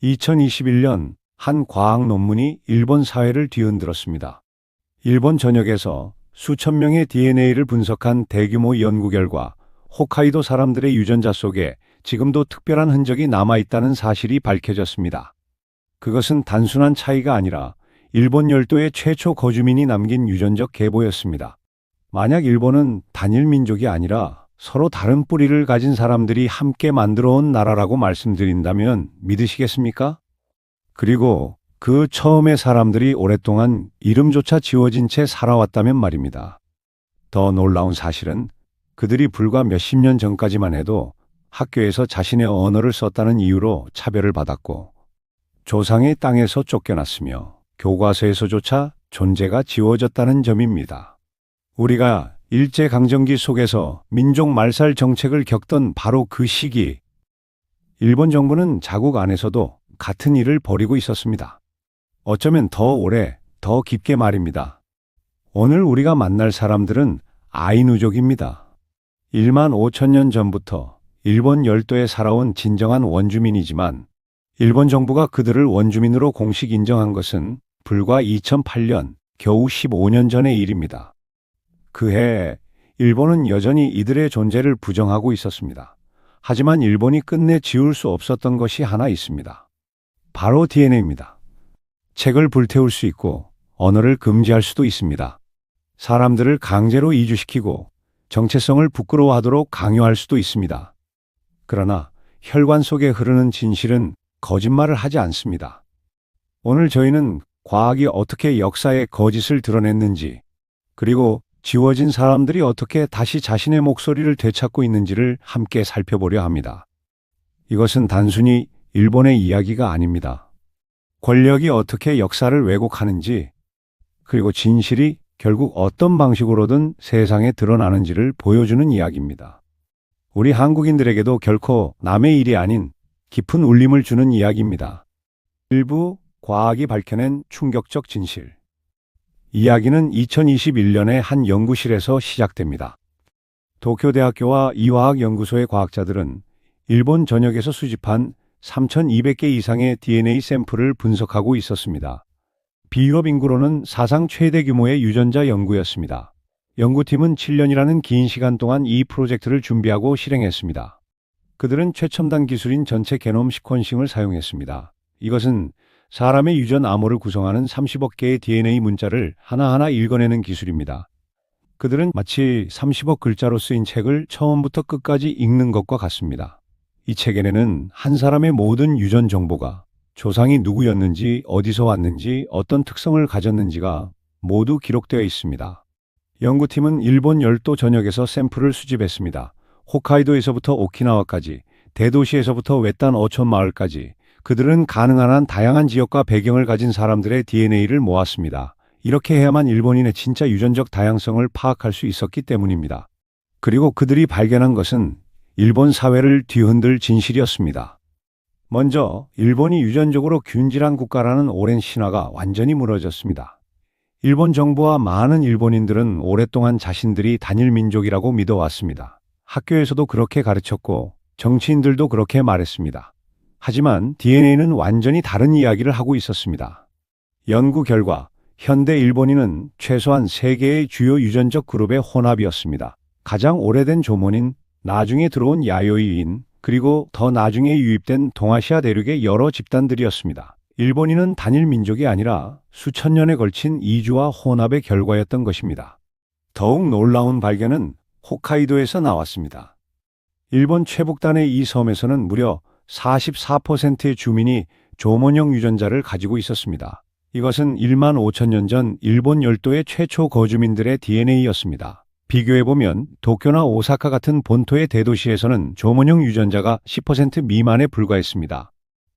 2021년 한 과학 논문이 일본 사회를 뒤흔들었습니다. 일본 전역에서 수천 명의 DNA를 분석한 대규모 연구 결과 홋카이도 사람들의 유전자 속에 지금도 특별한 흔적이 남아있다는 사실이 밝혀졌습니다. 그것은 단순한 차이가 아니라 일본 열도의 최초 거주민이 남긴 유전적 계보였습니다. 만약 일본은 단일 민족이 아니라 서로 다른 뿌리를 가진 사람들이 함께 만들어 온 나라라고 말씀드린다면 믿으시겠습니까? 그리고 그 처음의 사람들이 오랫동안 이름조차 지워진 채 살아왔다면 말입니다. 더 놀라운 사실은 그들이 불과 몇십 년 전까지만 해도 학교에서 자신의 언어를 썼다는 이유로 차별을 받았고 조상의 땅에서 쫓겨났으며 교과서에서조차 존재가 지워졌다는 점입니다. 우리가 일제강점기 속에서 민족 말살 정책을 겪던 바로 그 시기, 일본 정부는 자국 안에서도 같은 일을 벌이고 있었습니다. 어쩌면 더 오래, 더 깊게 말입니다. 오늘 우리가 만날 사람들은 아이누족입니다. 1만 5천 년 전부터 일본 열도에 살아온 진정한 원주민이지만 일본 정부가 그들을 원주민으로 공식 인정한 것은 불과 2008년, 겨우 15년 전의 일입니다. 그해 일본은 여전히 이들의 존재를 부정하고 있었습니다. 하지만 일본이 끝내 지울 수 없었던 것이 하나 있습니다. 바로 DNA입니다. 책을 불태울 수 있고 언어를 금지할 수도 있습니다. 사람들을 강제로 이주시키고 정체성을 부끄러워하도록 강요할 수도 있습니다. 그러나 혈관 속에 흐르는 진실은 거짓말을 하지 않습니다. 오늘 저희는 과학이 어떻게 역사의 거짓을 드러냈는지, 그리고 지워진 사람들이 어떻게 다시 자신의 목소리를 되찾고 있는지를 함께 살펴보려 합니다. 이것은 단순히 일본의 이야기가 아닙니다. 권력이 어떻게 역사를 왜곡하는지, 그리고 진실이 결국 어떤 방식으로든 세상에 드러나는지를 보여주는 이야기입니다. 우리 한국인들에게도 결코 남의 일이 아닌 깊은 울림을 주는 이야기입니다. 일부 과학이 밝혀낸 충격적 진실. 이야기는 2021년에 한 연구실에서 시작됩니다. 도쿄대학교와 이화학연구소의 과학자들은 일본 전역에서 수집한 3,200개 이상의 DNA 샘플을 분석하고 있었습니다. 비유럽 인구로는 사상 최대 규모의 유전자 연구였습니다. 연구팀은 7년이라는 긴 시간 동안 이 프로젝트를 준비하고 실행했습니다. 그들은 최첨단 기술인 전체 게놈 시퀀싱을 사용했습니다. 이것은 사람의 유전 암호를 구성하는 30억 개의 DNA 문자를 하나하나 읽어내는 기술입니다. 그들은 마치 30억 글자로 쓰인 책을 처음부터 끝까지 읽는 것과 같습니다. 이 책에는 한 사람의 모든 유전 정보가 조상이 누구였는지, 어디서 왔는지, 어떤 특성을 가졌는지가 모두 기록되어 있습니다. 연구팀은 일본 열도 전역에서 샘플을 수집했습니다. 홋카이도에서부터 오키나와까지, 대도시에서부터 외딴 어촌 마을까지 그들은 가능한 한 다양한 지역과 배경을 가진 사람들의 DNA를 모았습니다. 이렇게 해야만 일본인의 진짜 유전적 다양성을 파악할 수 있었기 때문입니다. 그리고 그들이 발견한 것은 일본 사회를 뒤흔들 진실이었습니다. 먼저 일본이 유전적으로 균질한 국가라는 오랜 신화가 완전히 무너졌습니다. 일본 정부와 많은 일본인들은 오랫동안 자신들이 단일 민족이라고 믿어왔습니다. 학교에서도 그렇게 가르쳤고 정치인들도 그렇게 말했습니다. 하지만 DNA는 완전히 다른 이야기를 하고 있었습니다. 연구 결과 현대 일본인은 최소한 3개의 주요 유전적 그룹의 혼합이었습니다. 가장 오래된 조몬인, 나중에 들어온 야요이인, 그리고 더 나중에 유입된 동아시아 대륙의 여러 집단들이었습니다. 일본인은 단일 민족이 아니라 수천 년에 걸친 이주와 혼합의 결과였던 것입니다. 더욱 놀라운 발견은 홋카이도에서 나왔습니다. 일본 최북단의 이 섬에서는 무려 44%의 주민이 조몬형 유전자를 가지고 있었습니다. 이것은 1만 5천 년 전 일본 열도의 최초 거주민들의 DNA였습니다. 비교해보면 도쿄나 오사카 같은 본토의 대도시에서는 조몬형 유전자가 10% 미만에 불과했습니다.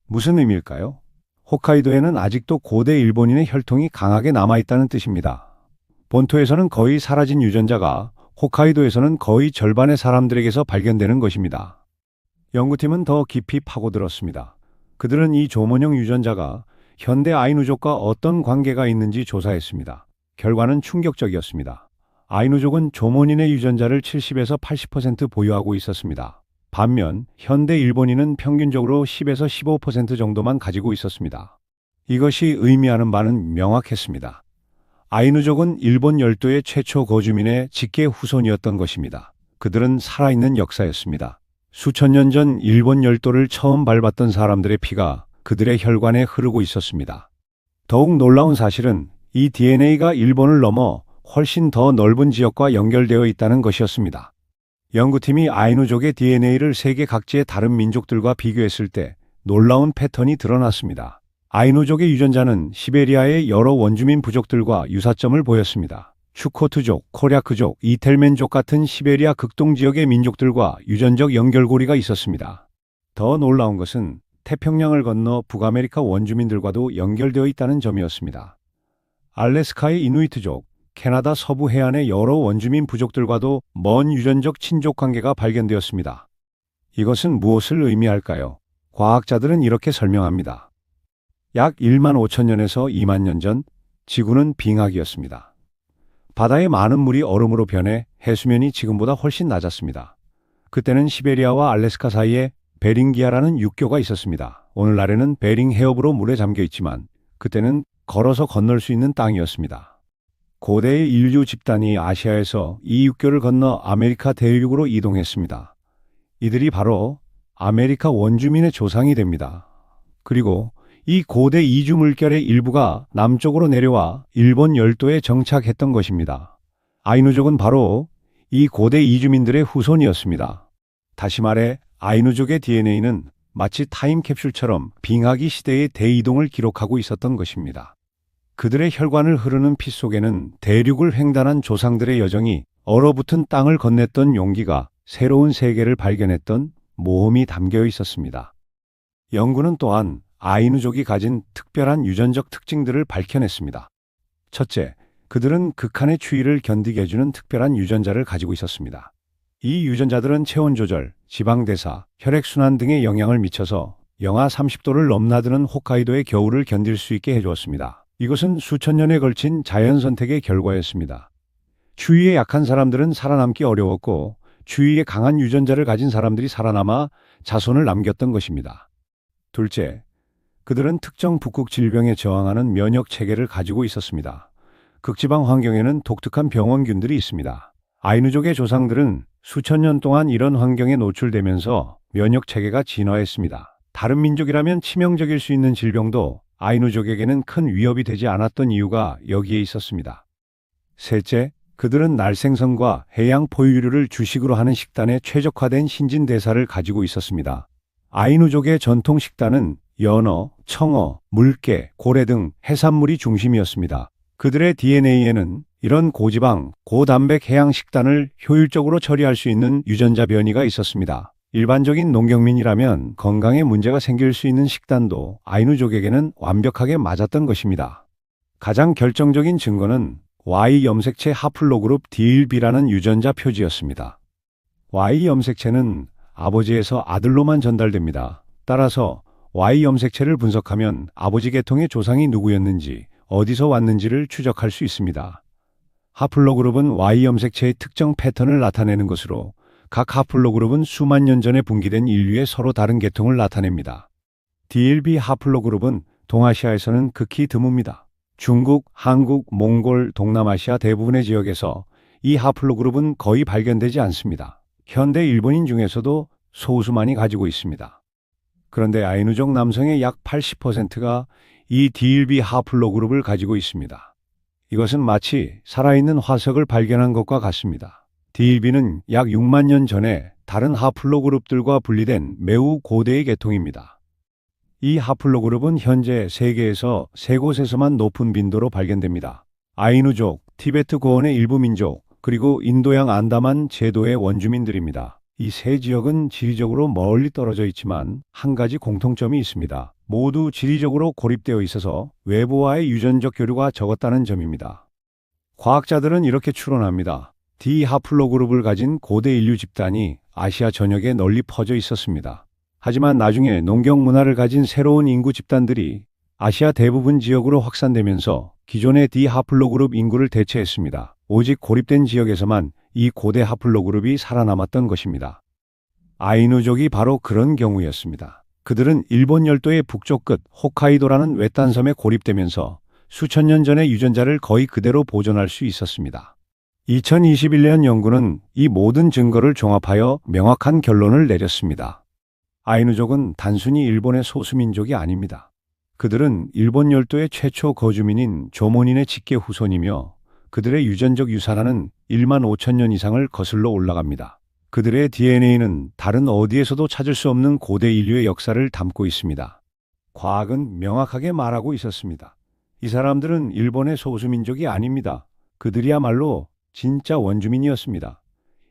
무슨 의미일까요? 홋카이도에는 아직도 고대 일본인의 혈통이 강하게 남아있다는 뜻입니다. 본토에서는 거의 사라진 유전자가 홋카이도에서는 거의 절반의 사람들에게서 발견되는 것입니다. 연구팀은 더 깊이 파고들었습니다. 그들은 이 조몬형 유전자가 현대 아이누족과 어떤 관계가 있는지 조사했습니다. 결과는 충격적이었습니다. 아이누족은 조몬인의 유전자를 70에서 80% 보유하고 있었습니다. 반면 현대 일본인은 평균적으로 10에서 15% 정도만 가지고 있었습니다. 이것이 의미하는 바는 명확했습니다. 아이누족은 일본 열도의 최초 거주민의 직계 후손이었던 것입니다. 그들은 살아있는 역사였습니다. 수천 년 전 일본 열도를 처음 밟았던 사람들의 피가 그들의 혈관에 흐르고 있었습니다. 더욱 놀라운 사실은 이 DNA가 일본을 넘어 훨씬 더 넓은 지역과 연결되어 있다는 것이었습니다. 연구팀이 아이누족의 DNA를 세계 각지의 다른 민족들과 비교했을 때 놀라운 패턴이 드러났습니다. 아이누족의 유전자는 시베리아의 여러 원주민 부족들과 유사점을 보였습니다. 추코트족, 코랴크족, 이텔멘족 같은 시베리아 극동 지역의 민족들과 유전적 연결고리가 있었습니다. 더 놀라운 것은 태평양을 건너 북아메리카 원주민들과도 연결되어 있다는 점이었습니다. 알래스카의 이누이트족, 캐나다 서부 해안의 여러 원주민 부족들과도 먼 유전적 친족 관계가 발견되었습니다. 이것은 무엇을 의미할까요? 과학자들은 이렇게 설명합니다. 약 1만 5천 년에서 2만 년 전, 지구는 빙하기였습니다. 바다의 많은 물이 얼음으로 변해 해수면이 지금보다 훨씬 낮았습니다. 그때는 시베리아와 알래스카 사이에 베링기아라는 육교가 있었습니다. 오늘날에는 베링 해협으로 물에 잠겨 있지만 그때는 걸어서 건널 수 있는 땅이었습니다. 고대의 인류 집단이 아시아에서 이 육교를 건너 아메리카 대륙으로 이동했습니다. 이들이 바로 아메리카 원주민의 조상이 됩니다. 그리고 이 고대 이주 물결의 일부가 남쪽으로 내려와 일본 열도에 정착했던 것입니다. 아이누족은 바로 이 고대 이주민들의 후손이었습니다. 다시 말해 아이누족의 DNA는 마치 타임캡슐처럼 빙하기 시대의 대이동을 기록하고 있었던 것입니다. 그들의 혈관을 흐르는 피 속에는 대륙을 횡단한 조상들의 여정이 얼어붙은 땅을 건넸던 용기가 새로운 세계를 발견했던 모험이 담겨 있었습니다. 연구는 또한 아이누족이 가진 특별한 유전적 특징들을 밝혀냈습니다. 첫째, 그들은 극한의 추위를 견디게 해주는 특별한 유전자를 가지고 있었습니다. 이 유전자들은 체온 조절, 지방 대사, 혈액순환 등에 영향을 미쳐서 영하 30도를 넘나드는 홋카이도의 겨울을 견딜 수 있게 해주었습니다. 이것은 수천 년에 걸친 자연 선택의 결과였습니다. 추위에 약한 사람들은 살아남기 어려웠고 추위에 강한 유전자를 가진 사람들이 살아남아 자손을 남겼던 것입니다. 둘째, 그들은 특정 북극 질병에 저항하는 면역 체계를 가지고 있었습니다. 극지방 환경에는 독특한 병원균들이 있습니다. 아이누족의 조상들은 수천 년 동안 이런 환경에 노출되면서 면역 체계가 진화했습니다. 다른 민족이라면 치명적일 수 있는 질병도 아이누족에게는 큰 위협이 되지 않았던 이유가 여기에 있었습니다. 셋째, 그들은 날생선과 해양 포유류를 주식으로 하는 식단에 최적화된 신진대사를 가지고 있었습니다. 아이누족의 전통 식단은 연어, 청어, 물개, 고래 등 해산물이 중심이었습니다. 그들의 DNA에는 이런 고지방, 고단백 해양 식단을 효율적으로 처리할 수 있는 유전자 변이가 있었습니다. 일반적인 농경민이라면 건강에 문제가 생길 수 있는 식단도 아이누족에게는 완벽하게 맞았던 것입니다. 가장 결정적인 증거는 Y 염색체 하플로그룹 D1B라는 유전자 표지였습니다. Y 염색체는 아버지에서 아들로만 전달됩니다. 따라서 Y 염색체를 분석하면 아버지 계통의 조상이 누구였는지, 어디서 왔는지를 추적할 수 있습니다. 하플로그룹은 Y 염색체의 특정 패턴을 나타내는 것으로 각 하플로그룹은 수만 년 전에 분기된 인류의 서로 다른 계통을 나타냅니다. D1B 하플로그룹은 동아시아에서는 극히 드뭅니다. 중국, 한국, 몽골, 동남아시아 대부분의 지역에서 이 하플로그룹은 거의 발견되지 않습니다. 현대 일본인 중에서도 소수만이 가지고 있습니다. 그런데 아이누족 남성의 약 80%가 이 D1B 하플로그룹을 가지고 있습니다. 이것은 마치 살아있는 화석을 발견한 것과 같습니다. D1B는 약 6만 년 전에 다른 하플로그룹들과 분리된 매우 고대의 계통입니다. 이 하플로그룹은 현재 세계에서 세 곳에서만 높은 빈도로 발견됩니다. 아이누족, 티베트 고원의 일부 민족, 그리고 인도양 안다만 제도의 원주민들입니다. 이 세 지역은 지리적으로 멀리 떨어져 있지만 한 가지 공통점이 있습니다. 모두 지리적으로 고립되어 있어서 외부와의 유전적 교류가 적었다는 점입니다. 과학자들은 이렇게 추론합니다. D 하플로그룹을 가진 고대 인류 집단이 아시아 전역에 널리 퍼져 있었습니다. 하지만 나중에 농경 문화를 가진 새로운 인구 집단들이 아시아 대부분 지역으로 확산되면서 기존의 D 하플로그룹 인구를 대체했습니다. 오직 고립된 지역에서만 이 고대 하플로그룹이 살아남았던 것입니다. 아이누족이 바로 그런 경우였습니다. 그들은 일본 열도의 북쪽 끝 홋카이도라는 외딴 섬에 고립되면서 수천 년 전의 유전자를 거의 그대로 보존할 수 있었습니다. 2021년 연구는 이 모든 증거를 종합하여 명확한 결론을 내렸습니다. 아이누족은 단순히 일본의 소수민족이 아닙니다. 그들은 일본 열도의 최초 거주민인 조몬인의 직계 후손이며 그들의 유전적 유산하는 1만 5천 년 이상을 거슬러 올라갑니다. 그들의 DNA는 다른 어디에서도 찾을 수 없는 고대 인류의 역사를 담고 있습니다. 과학은 명확하게 말하고 있었습니다. 이 사람들은 일본의 소수민족이 아닙니다. 그들이야말로 진짜 원주민이었습니다.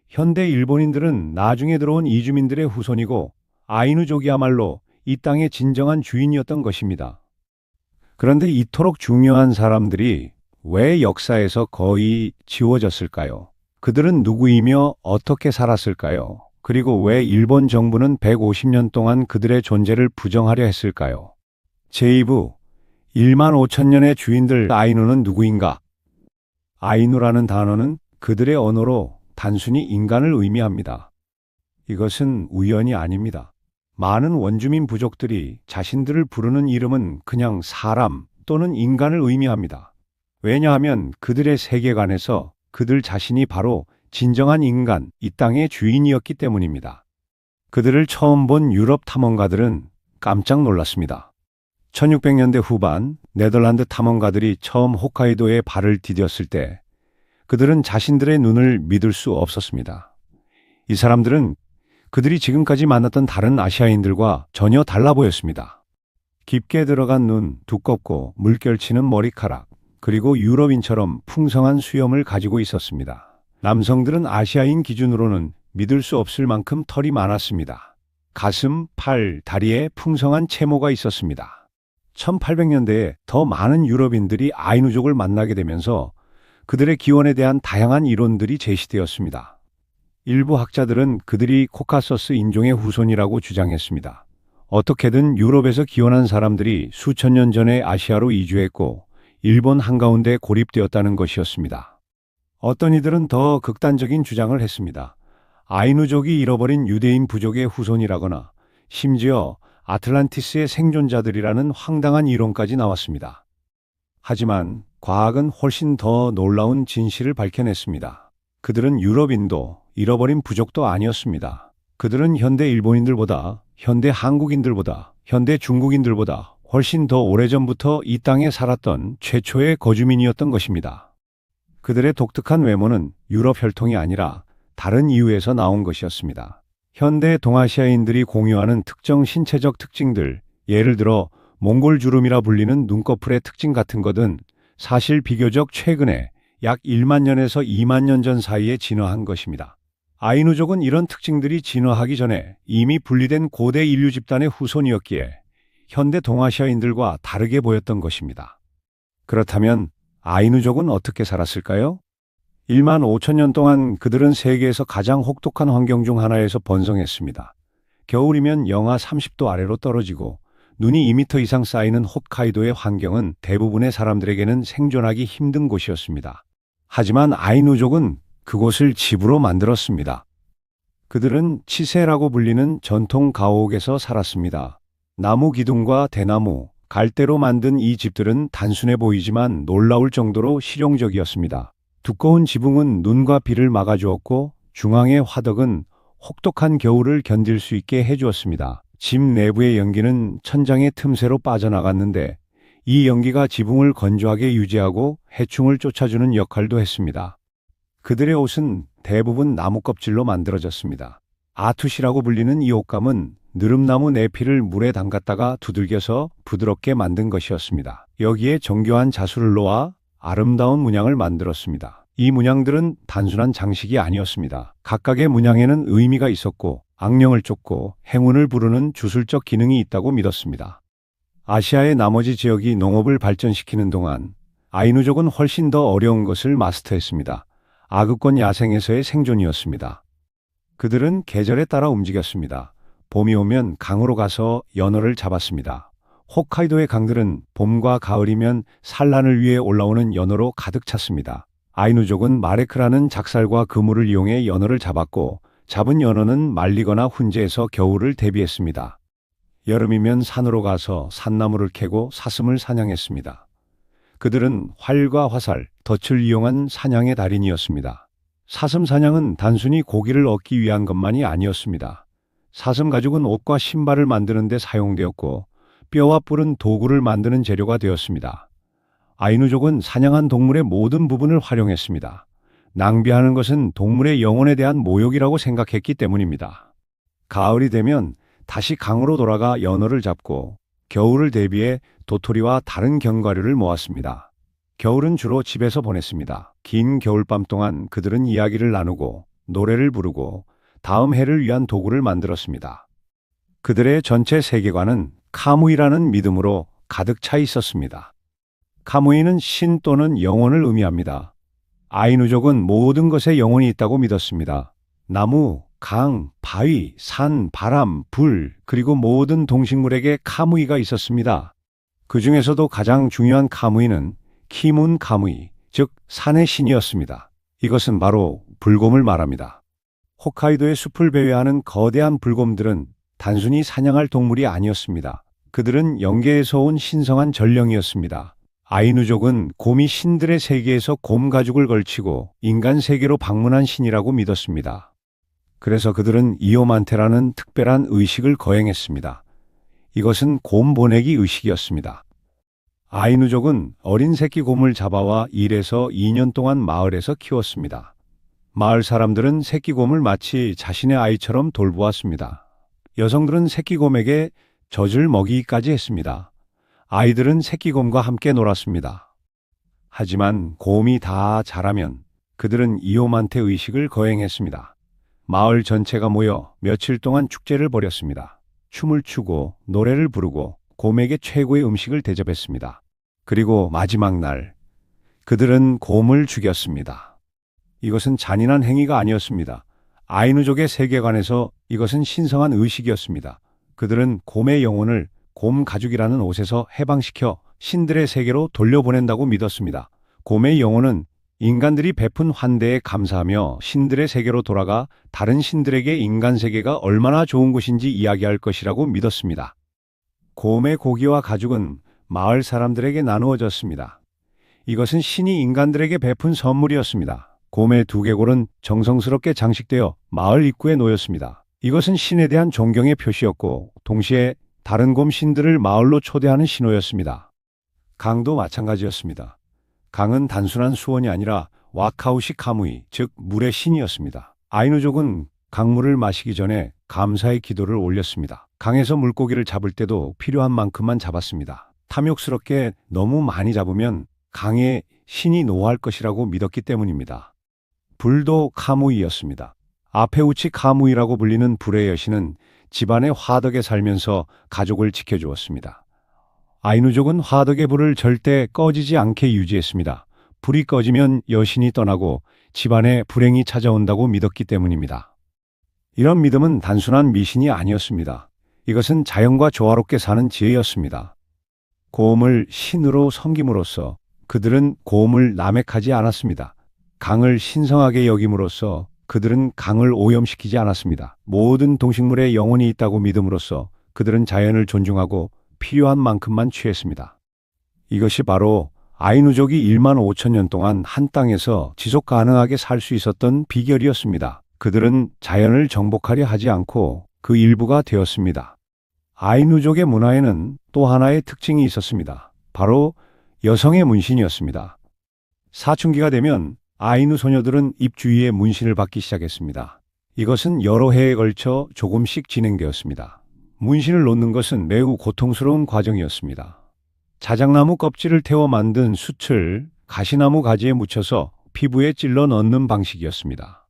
현대 일본인들은 나중에 들어온 이주민들의 후손이고 아이누족이야말로 이 땅의 진정한 주인이었던 것입니다. 그런데 이토록 중요한 사람들이 왜 역사에서 거의 지워졌을까요? 그들은 누구이며 어떻게 살았을까요? 그리고 왜 일본 정부는 150년 동안 그들의 존재를 부정하려 했을까요? 제2부 1만 5천 년의 주인들 아이누는 누구인가? 아이누라는 단어는 그들의 언어로 단순히 인간을 의미합니다. 이것은 우연이 아닙니다. 많은 원주민 부족들이 자신들을 부르는 이름은 그냥 사람 또는 인간을 의미합니다. 왜냐하면 그들의 세계관에서 그들 자신이 바로 진정한 인간, 이 땅의 주인이었기 때문입니다. 그들을 처음 본 유럽 탐험가들은 깜짝 놀랐습니다. 1600년대 후반 네덜란드 탐험가들이 처음 홋카이도에 발을 디뎠을 때 그들은 자신들의 눈을 믿을 수 없었습니다. 이 사람들은 그들이 지금까지 만났던 다른 아시아인들과 전혀 달라 보였습니다. 깊게 들어간 눈, 두껍고 물결치는 머리카락, 그리고 유럽인처럼 풍성한 수염을 가지고 있었습니다. 남성들은 아시아인 기준으로는 믿을 수 없을 만큼 털이 많았습니다. 가슴, 팔, 다리에 풍성한 채모가 있었습니다. 1800년대에 더 많은 유럽인들이 아이누족을 만나게 되면서 그들의 기원에 대한 다양한 이론들이 제시되었습니다. 일부 학자들은 그들이 코카서스 인종의 후손이라고 주장했습니다. 어떻게든 유럽에서 기원한 사람들이 수천 년 전에 아시아로 이주했고 일본 한가운데 고립되었다는 것이었습니다. 어떤 이들은 더 극단적인 주장을 했습니다. 아이누족이 잃어버린 유대인 부족의 후손이라거나 심지어 아틀란티스의 생존자들이라는 황당한 이론까지 나왔습니다. 하지만 과학은 훨씬 더 놀라운 진실을 밝혀냈습니다. 그들은 유럽인도 잃어버린 부족도 아니었습니다. 그들은 현대 일본인들보다, 현대 한국인들보다, 현대 중국인들보다 훨씬 더 오래전부터 이 땅에 살았던 최초의 거주민이었던 것입니다. 그들의 독특한 외모는 유럽 혈통이 아니라 다른 이유에서 나온 것이었습니다. 현대 동아시아인들이 공유하는 특정 신체적 특징들, 예를 들어 몽골 주름이라 불리는 눈꺼풀의 특징 같은 것은 사실 비교적 최근에 약 1만 년에서 2만 년 전 사이에 진화한 것입니다. 아이누족은 이런 특징들이 진화하기 전에 이미 분리된 고대 인류 집단의 후손이었기에 현대 동아시아인들과 다르게 보였던 것입니다. 그렇다면 아이누족은 어떻게 살았을까요? 1만 5천 년 동안 그들은 세계에서 가장 혹독한 환경 중 하나에서 번성했습니다. 겨울이면 영하 30도 아래로 떨어지고 눈이 2m 이상 쌓이는 홋카이도의 환경은 대부분의 사람들에게는 생존하기 힘든 곳이었습니다. 하지만 아이누족은 그곳을 집으로 만들었습니다. 그들은 치세라고 불리는 전통 가옥에서 살았습니다. 나무 기둥과 대나무, 갈대로 만든 이 집들은 단순해 보이지만 놀라울 정도로 실용적이었습니다. 두꺼운 지붕은 눈과 비를 막아주었고 중앙의 화덕은 혹독한 겨울을 견딜 수 있게 해주었습니다. 집 내부의 연기는 천장의 틈새로 빠져나갔는데 이 연기가 지붕을 건조하게 유지하고 해충을 쫓아주는 역할도 했습니다. 그들의 옷은 대부분 나무 껍질로 만들어졌습니다. 아투시라고 불리는 이 옷감은 느릅나무 내피를 물에 담갔다가 두들겨서 부드럽게 만든 것이었습니다. 여기에 정교한 자수를 놓아 아름다운 문양을 만들었습니다. 이 문양들은 단순한 장식이 아니었습니다. 각각의 문양에는 의미가 있었고 악령을 쫓고 행운을 부르는 주술적 기능이 있다고 믿었습니다. 아시아의 나머지 지역이 농업을 발전시키는 동안 아이누족은 훨씬 더 어려운 것을 마스터했습니다. 아급권 야생에서의 생존이었습니다. 그들은 계절에 따라 움직였습니다. 봄이 오면 강으로 가서 연어를 잡았습니다. 홋카이도의 강들은 봄과 가을이면 산란을 위해 올라오는 연어로 가득 찼습니다. 아이누족은 마레크라는 작살과 그물을 이용해 연어를 잡았고 잡은 연어는 말리거나 훈제해서 겨울을 대비했습니다. 여름이면 산으로 가서 산나무를 캐고 사슴을 사냥했습니다. 그들은 활과 화살, 덫을 이용한 사냥의 달인이었습니다. 사슴 사냥은 단순히 고기를 얻기 위한 것만이 아니었습니다. 사슴 가죽은 옷과 신발을 만드는 데 사용되었고 뼈와 뿔은 도구를 만드는 재료가 되었습니다. 아이누족은 사냥한 동물의 모든 부분을 활용했습니다. 낭비하는 것은 동물의 영혼에 대한 모욕이라고 생각했기 때문입니다. 가을이 되면 다시 강으로 돌아가 연어를 잡고 겨울을 대비해 도토리와 다른 견과류를 모았습니다. 겨울은 주로 집에서 보냈습니다. 긴 겨울밤 동안 그들은 이야기를 나누고 노래를 부르고 다음 해를 위한 도구를 만들었습니다. 그들의 전체 세계관은 카무이라는 믿음으로 가득 차 있었습니다. 카무이는 신 또는 영혼을 의미합니다. 아이누족은 모든 것에 영혼이 있다고 믿었습니다. 나무, 강, 바위, 산, 바람, 불, 그리고 모든 동식물에게 카무이가 있었습니다. 그 중에서도 가장 중요한 카무이는 키문 카무이, 즉 산의 신이었습니다. 이것은 바로 불곰을 말합니다. 홋카이도의 숲을 배회하는 거대한 불곰들은 단순히 사냥할 동물이 아니었습니다. 그들은 영계에서 온 신성한 전령이었습니다. 아이누족은 곰이 신들의 세계에서 곰 가죽을 걸치고 인간 세계로 방문한 신이라고 믿었습니다. 그래서 그들은 이오만테라는 특별한 의식을 거행했습니다. 이것은 곰 보내기 의식이었습니다. 아이누족은 어린 새끼 곰을 잡아와 1에서 2년 동안 마을에서 키웠습니다. 마을 사람들은 새끼 곰을 마치 자신의 아이처럼 돌보았습니다. 여성들은 새끼 곰에게 젖을 먹이기까지 했습니다. 아이들은 새끼 곰과 함께 놀았습니다. 하지만 곰이 다 자라면 그들은 이오만테 의식을 거행했습니다. 마을 전체가 모여 며칠 동안 축제를 벌였습니다. 춤을 추고 노래를 부르고 곰에게 최고의 음식을 대접했습니다. 그리고 마지막 날 그들은 곰을 죽였습니다. 이것은 잔인한 행위가 아니었습니다. 아이누족의 세계관에서 이것은 신성한 의식이었습니다. 그들은 곰의 영혼을 곰 가죽이라는 옷에서 해방시켜 신들의 세계로 돌려보낸다고 믿었습니다. 곰의 영혼은 인간들이 베푼 환대에 감사하며 신들의 세계로 돌아가 다른 신들에게 인간 세계가 얼마나 좋은 곳인지 이야기할 것이라고 믿었습니다. 곰의 고기와 가죽은 마을 사람들에게 나누어졌습니다. 이것은 신이 인간들에게 베푼 선물이었습니다. 곰의 두개골은 정성스럽게 장식되어 마을 입구에 놓였습니다. 이것은 신에 대한 존경의 표시였고 동시에 다른 곰 신들을 마을로 초대하는 신호였습니다. 강도 마찬가지였습니다. 강은 단순한 수원이 아니라 와카우시 카무이, 즉 물의 신이었습니다. 아이누족은 강물을 마시기 전에 감사의 기도를 올렸습니다. 강에서 물고기를 잡을 때도 필요한 만큼만 잡았습니다. 탐욕스럽게 너무 많이 잡으면 강에 신이 노할 것이라고 믿었기 때문입니다. 불도 카무이였습니다. 아페우치 카무이라고 불리는 불의 여신은 집안의 화덕에 살면서 가족을 지켜주었습니다. 아이누족은 화덕의 불을 절대 꺼지지 않게 유지했습니다. 불이 꺼지면 여신이 떠나고 집안에 불행이 찾아온다고 믿었기 때문입니다. 이런 믿음은 단순한 미신이 아니었습니다. 이것은 자연과 조화롭게 사는 지혜였습니다. 곰을 신으로 섬김으로써 그들은 곰을 남획하지 않았습니다. 강을 신성하게 여김으로써 그들은 강을 오염시키지 않았습니다. 모든 동식물에 영혼이 있다고 믿음으로써 그들은 자연을 존중하고 필요한 만큼만 취했습니다. 이것이 바로 아이누족이 1만 5천 년 동안 한 땅에서 지속 가능하게 살 수 있었던 비결이었습니다. 그들은 자연을 정복하려 하지 않고 그 일부가 되었습니다. 아이누족의 문화에는 또 하나의 특징이 있었습니다. 바로 여성의 문신이었습니다. 사춘기가 되면 아이누 소녀들은 입 주위에 문신을 받기 시작했습니다. 이것은 여러 해에 걸쳐 조금씩 진행되었습니다. 문신을 놓는 것은 매우 고통스러운 과정이었습니다. 자작나무 껍질을 태워 만든 숯을 가시나무 가지에 묻혀서 피부에 찔러 넣는 방식이었습니다.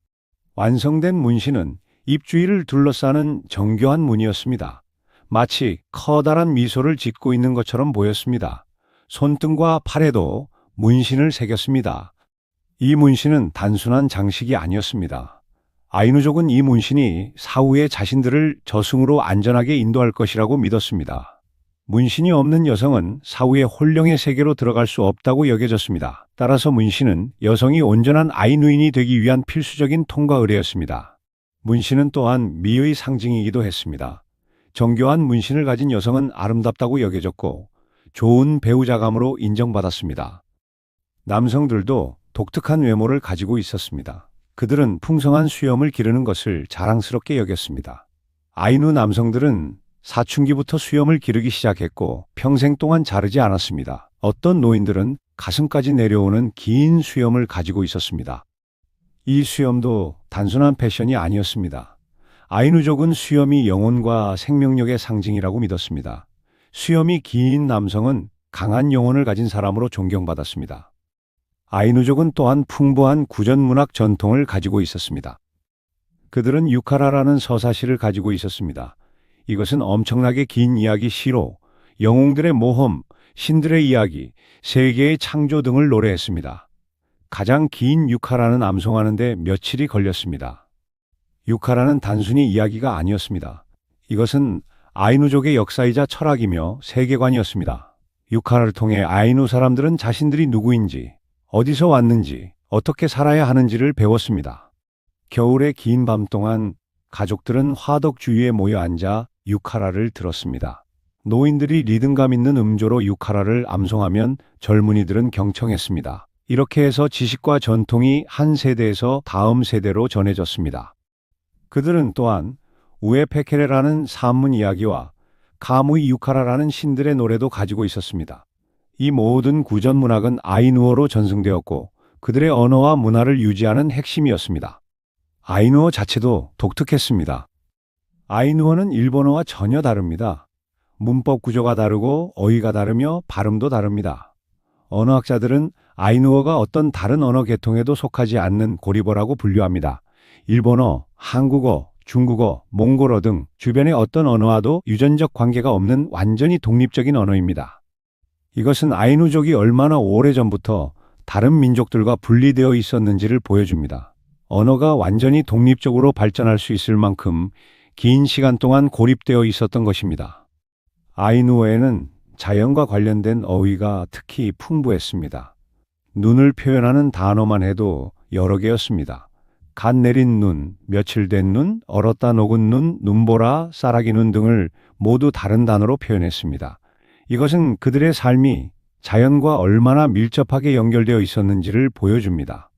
완성된 문신은 입 주위를 둘러싸는 정교한 무늬였습니다. 마치 커다란 미소를 짓고 있는 것처럼 보였습니다. 손등과 팔에도 문신을 새겼습니다. 이 문신은 단순한 장식이 아니었습니다. 아이누족은 이 문신이 사후에 자신들을 저승으로 안전하게 인도할 것이라고 믿었습니다. 문신이 없는 여성은 사후에 혼령의 세계로 들어갈 수 없다고 여겨졌습니다. 따라서 문신은 여성이 온전한 아이누인이 되기 위한 필수적인 통과 의례였습니다. 문신은 또한 미의 상징이기도 했습니다. 정교한 문신을 가진 여성은 아름답다고 여겨졌고 좋은 배우자감으로 인정받았습니다. 남성들도 독특한 외모를 가지고 있었습니다. 그들은 풍성한 수염을 기르는 것을 자랑스럽게 여겼습니다. 아이누 남성들은 사춘기부터 수염을 기르기 시작했고 평생 동안 자르지 않았습니다. 어떤 노인들은 가슴까지 내려오는 긴 수염을 가지고 있었습니다. 이 수염도 단순한 패션이 아니었습니다. 아이누족은 수염이 영혼과 생명력의 상징이라고 믿었습니다. 수염이 긴 남성은 강한 영혼을 가진 사람으로 존경받았습니다. 아이누족은 또한 풍부한 구전문학 전통을 가지고 있었습니다. 그들은 유카라라는 서사시를 가지고 있었습니다. 이것은 엄청나게 긴 이야기 시로 영웅들의 모험, 신들의 이야기, 세계의 창조 등을 노래했습니다. 가장 긴 유카라는 암송하는데 며칠이 걸렸습니다. 유카라는 단순히 이야기가 아니었습니다. 이것은 아이누족의 역사이자 철학이며 세계관이었습니다. 유카라를 통해 아이누 사람들은 자신들이 누구인지, 어디서 왔는지, 어떻게 살아야 하는지를 배웠습니다. 겨울의 긴 밤 동안 가족들은 화덕 주위에 모여 앉아 유카라를 들었습니다. 노인들이 리듬감 있는 음조로 유카라를 암송하면 젊은이들은 경청했습니다. 이렇게 해서 지식과 전통이 한 세대에서 다음 세대로 전해졌습니다. 그들은 또한 우에페케레라는 산문 이야기와 카무이 유카라라는 신들의 노래도 가지고 있었습니다. 이 모든 구전 문학은 아이누어로 전승되었고 그들의 언어와 문화를 유지하는 핵심이었습니다. 아이누어 자체도 독특했습니다. 아이누어는 일본어와 전혀 다릅니다. 문법 구조가 다르고 어휘가 다르며 발음도 다릅니다. 언어학자들은 아이누어가 어떤 다른 언어 계통에도 속하지 않는 고리버라고 분류합니다. 일본어, 한국어, 중국어, 몽골어 등 주변의 어떤 언어와도 유전적 관계가 없는 완전히 독립적인 언어입니다. 이것은 아이누족이 얼마나 오래전부터 다른 민족들과 분리되어 있었는지를 보여줍니다. 언어가 완전히 독립적으로 발전할 수 있을 만큼 긴 시간 동안 고립되어 있었던 것입니다. 아이누어에는 자연과 관련된 어휘가 특히 풍부했습니다. 눈을 표현하는 단어만 해도 여러 개였습니다. 갓 내린 눈, 며칠 된 눈, 얼었다 녹은 눈, 눈보라, 쌀아기 눈 등을 모두 다른 단어로 표현했습니다. 이것은 그들의 삶이 자연과 얼마나 밀접하게 연결되어 있었는지를 보여줍니다.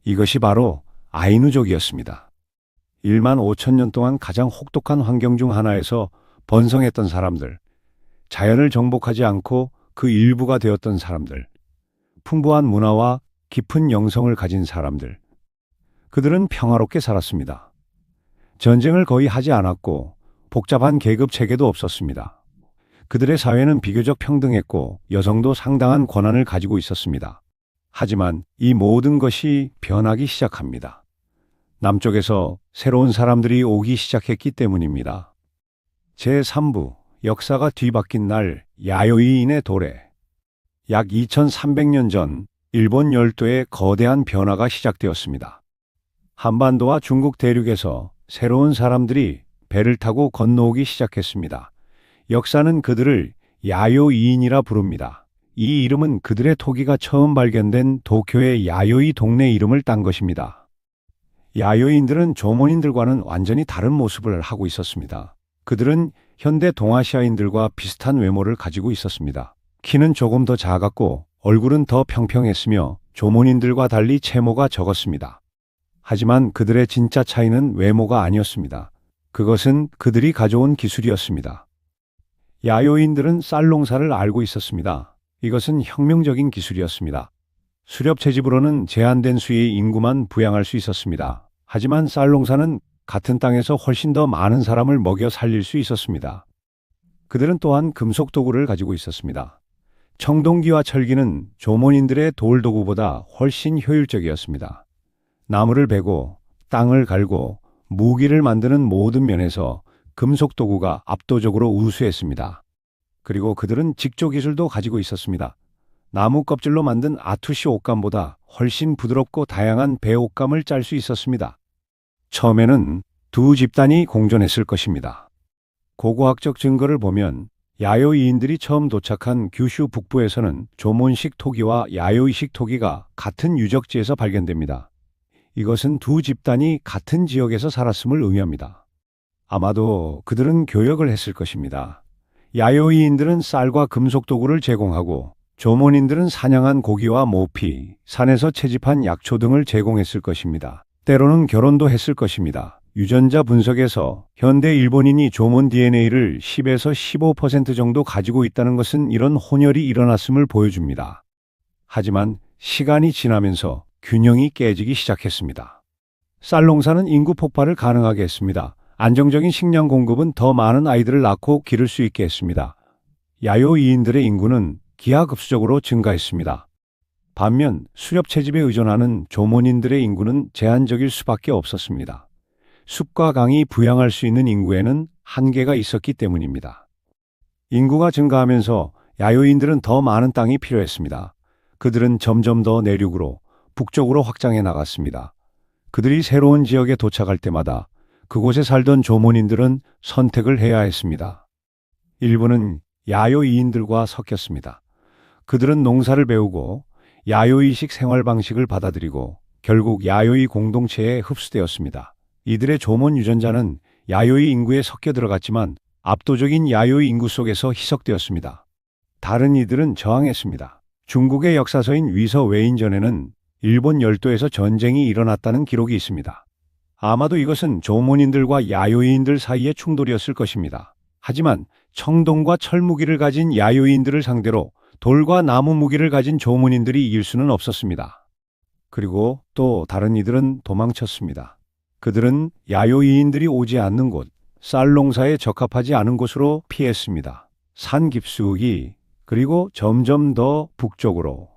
이것이 바로 아이누족이었습니다. 1만 5천 년 동안 가장 혹독한 환경 중 하나에서 번성했던 사람들, 자연을 정복하지 않고 그 일부가 되었던 사람들, 풍부한 문화와 깊은 영성을 가진 사람들, 그들은 평화롭게 살았습니다. 전쟁을 거의 하지 않았고 복잡한 계급 체계도 없었습니다. 그들의 사회는 비교적 평등했고 여성도 상당한 권한을 가지고 있었습니다. 하지만 이 모든 것이 변하기 시작합니다. 남쪽에서 새로운 사람들이 오기 시작했기 때문입니다. 제3부 역사가 뒤바뀐 날 야요이인의 도래. 약 2300년 전 일본 열도에 거대한 변화가 시작되었습니다. 한반도와 중국 대륙에서 새로운 사람들이 배를 타고 건너오기 시작했습니다. 역사는 그들을 야요이인이라 부릅니다. 이 이름은 그들의 토기가 처음 발견된 도쿄의 야요이 동네 이름을 딴 것입니다. 야요이인들은 조몬인들과는 완전히 다른 모습을 하고 있었습니다. 그들은 현대 동아시아인들과 비슷한 외모를 가지고 있었습니다. 키는 조금 더 작았고 얼굴은 더 평평했으며 조몬인들과 달리 체모가 적었습니다. 하지만 그들의 진짜 차이는 외모가 아니었습니다. 그것은 그들이 가져온 기술이었습니다. 야요인들은 쌀 농사를 알고 있었습니다. 이것은 혁명적인 기술이었습니다. 수렵 채집으로는 제한된 수의 인구만 부양할 수 있었습니다. 하지만 쌀 농사는 같은 땅에서 훨씬 더 많은 사람을 먹여 살릴 수 있었습니다. 그들은 또한 금속 도구를 가지고 있었습니다. 청동기와 철기는 조몬인들의 돌 도구보다 훨씬 효율적이었습니다. 나무를 베고 땅을 갈고 무기를 만드는 모든 면에서 금속 도구가 압도적으로 우수했습니다. 그리고 그들은 직조 기술도 가지고 있었습니다. 나무 껍질로 만든 아투시 옷감보다 훨씬 부드럽고 다양한 배 옷감을 짤 수 있었습니다. 처음에는 두 집단이 공존했을 것입니다. 고고학적 증거를 보면 야요이인들이 처음 도착한 규슈 북부에서는 조몬식 토기와 야요이식 토기가 같은 유적지에서 발견됩니다. 이것은 두 집단이 같은 지역에서 살았음을 의미합니다. 아마도 그들은 교역을 했을 것입니다. 야요이인들은 쌀과 금속 도구를 제공하고 조몬인들은 사냥한 고기와 모피, 산에서 채집한 약초 등을 제공했을 것입니다. 때로는 결혼도 했을 것입니다. 유전자 분석에서 현대 일본인이 조몬 DNA를 10에서 15% 정도 가지고 있다는 것은 이런 혼혈이 일어났음을 보여줍니다. 하지만 시간이 지나면서 균형이 깨지기 시작했습니다. 쌀 농사는 인구 폭발을 가능하게 했습니다. 안정적인 식량 공급은 더 많은 아이들을 낳고 기를 수 있게 했습니다. 야요이인들의 인구는 기하급수적으로 증가했습니다. 반면 수렵 채집에 의존하는 조몬인들의 인구는 제한적일 수밖에 없었습니다. 숲과 강이 부양할 수 있는 인구에는 한계가 있었기 때문입니다. 인구가 증가하면서 야요인들은 더 많은 땅이 필요했습니다. 그들은 점점 더 내륙으로, 북쪽으로 확장해 나갔습니다. 그들이 새로운 지역에 도착할 때마다 그곳에 살던 조몬인들은 선택을 해야 했습니다. 일부는 야요이인들과 섞였습니다. 그들은 농사를 배우고 야요이식 생활 방식을 받아들이고 결국 야요이 공동체에 흡수되었습니다. 이들의 조몬 유전자는 야요이 인구에 섞여 들어갔지만 압도적인 야요이 인구 속에서 희석되었습니다. 다른 이들은 저항했습니다. 중국의 역사서인 위서 외인전에는 일본 열도에서 전쟁이 일어났다는 기록이 있습니다. 아마도 이것은 조몬인들과 야요이인들 사이의 충돌이었을 것입니다. 하지만 청동과 철무기를 가진 야요이인들을 상대로 돌과 나무 무기를 가진 조몬인들이 이길 수는 없었습니다. 그리고 또 다른 이들은 도망쳤습니다. 그들은 야요이인들이 오지 않는 곳, 쌀 농사에 적합하지 않은 곳으로 피했습니다. 산 깊숙이, 그리고 점점 더 북쪽으로.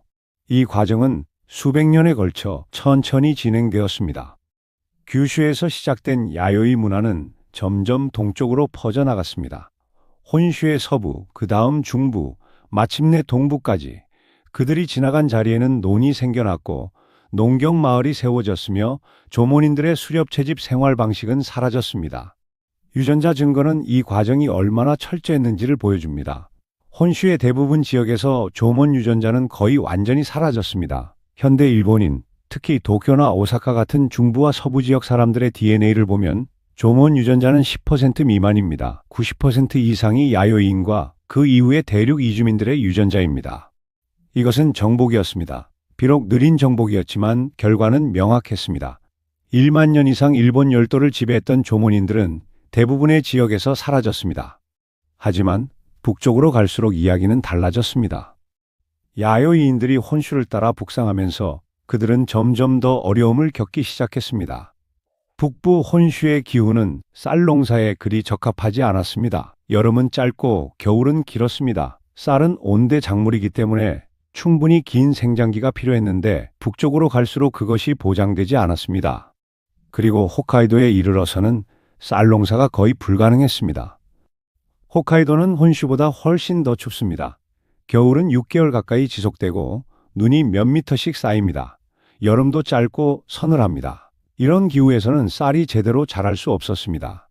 이 과정은 수백 년에 걸쳐 천천히 진행되었습니다. 규슈에서 시작된 야요이 문화는 점점 동쪽으로 퍼져나갔습니다. 혼슈의 서부, 그 다음 중부, 마침내 동부까지 그들이 지나간 자리에는 논이 생겨났고 농경 마을이 세워졌으며 조몬인들의 수렵 채집 생활 방식은 사라졌습니다. 유전자 증거는 이 과정이 얼마나 철저했는지를 보여줍니다. 혼슈의 대부분 지역에서 조몬 유전자는 거의 완전히 사라졌습니다. 현대 일본인, 특히 도쿄나 오사카 같은 중부와 서부 지역 사람들의 DNA를 보면 조몬 유전자는 10% 미만입니다. 90% 이상이 야요이인과 그 이후의 대륙 이주민들의 유전자입니다. 이것은 정복이었습니다. 비록 느린 정복이었지만 결과는 명확했습니다. 1만 년 이상 일본 열도를 지배했던 조몬인들은 대부분의 지역에서 사라졌습니다. 하지만 북쪽으로 갈수록 이야기는 달라졌습니다. 야요이인들이 혼슈를 따라 북상하면서 그들은 점점 더 어려움을 겪기 시작했습니다. 북부 혼슈의 기후는 쌀 농사에 그리 적합하지 않았습니다. 여름은 짧고 겨울은 길었습니다. 쌀은 온대 작물이기 때문에 충분히 긴 생장기가 필요했는데 북쪽으로 갈수록 그것이 보장되지 않았습니다. 그리고 홋카이도에 이르러서는 쌀 농사가 거의 불가능했습니다. 홋카이도는 혼슈보다 훨씬 더 춥습니다. 겨울은 6개월 가까이 지속되고 눈이 몇 미터씩 쌓입니다. 여름도 짧고 서늘합니다. 이런 기후에서는 쌀이 제대로 자랄 수 없었습니다.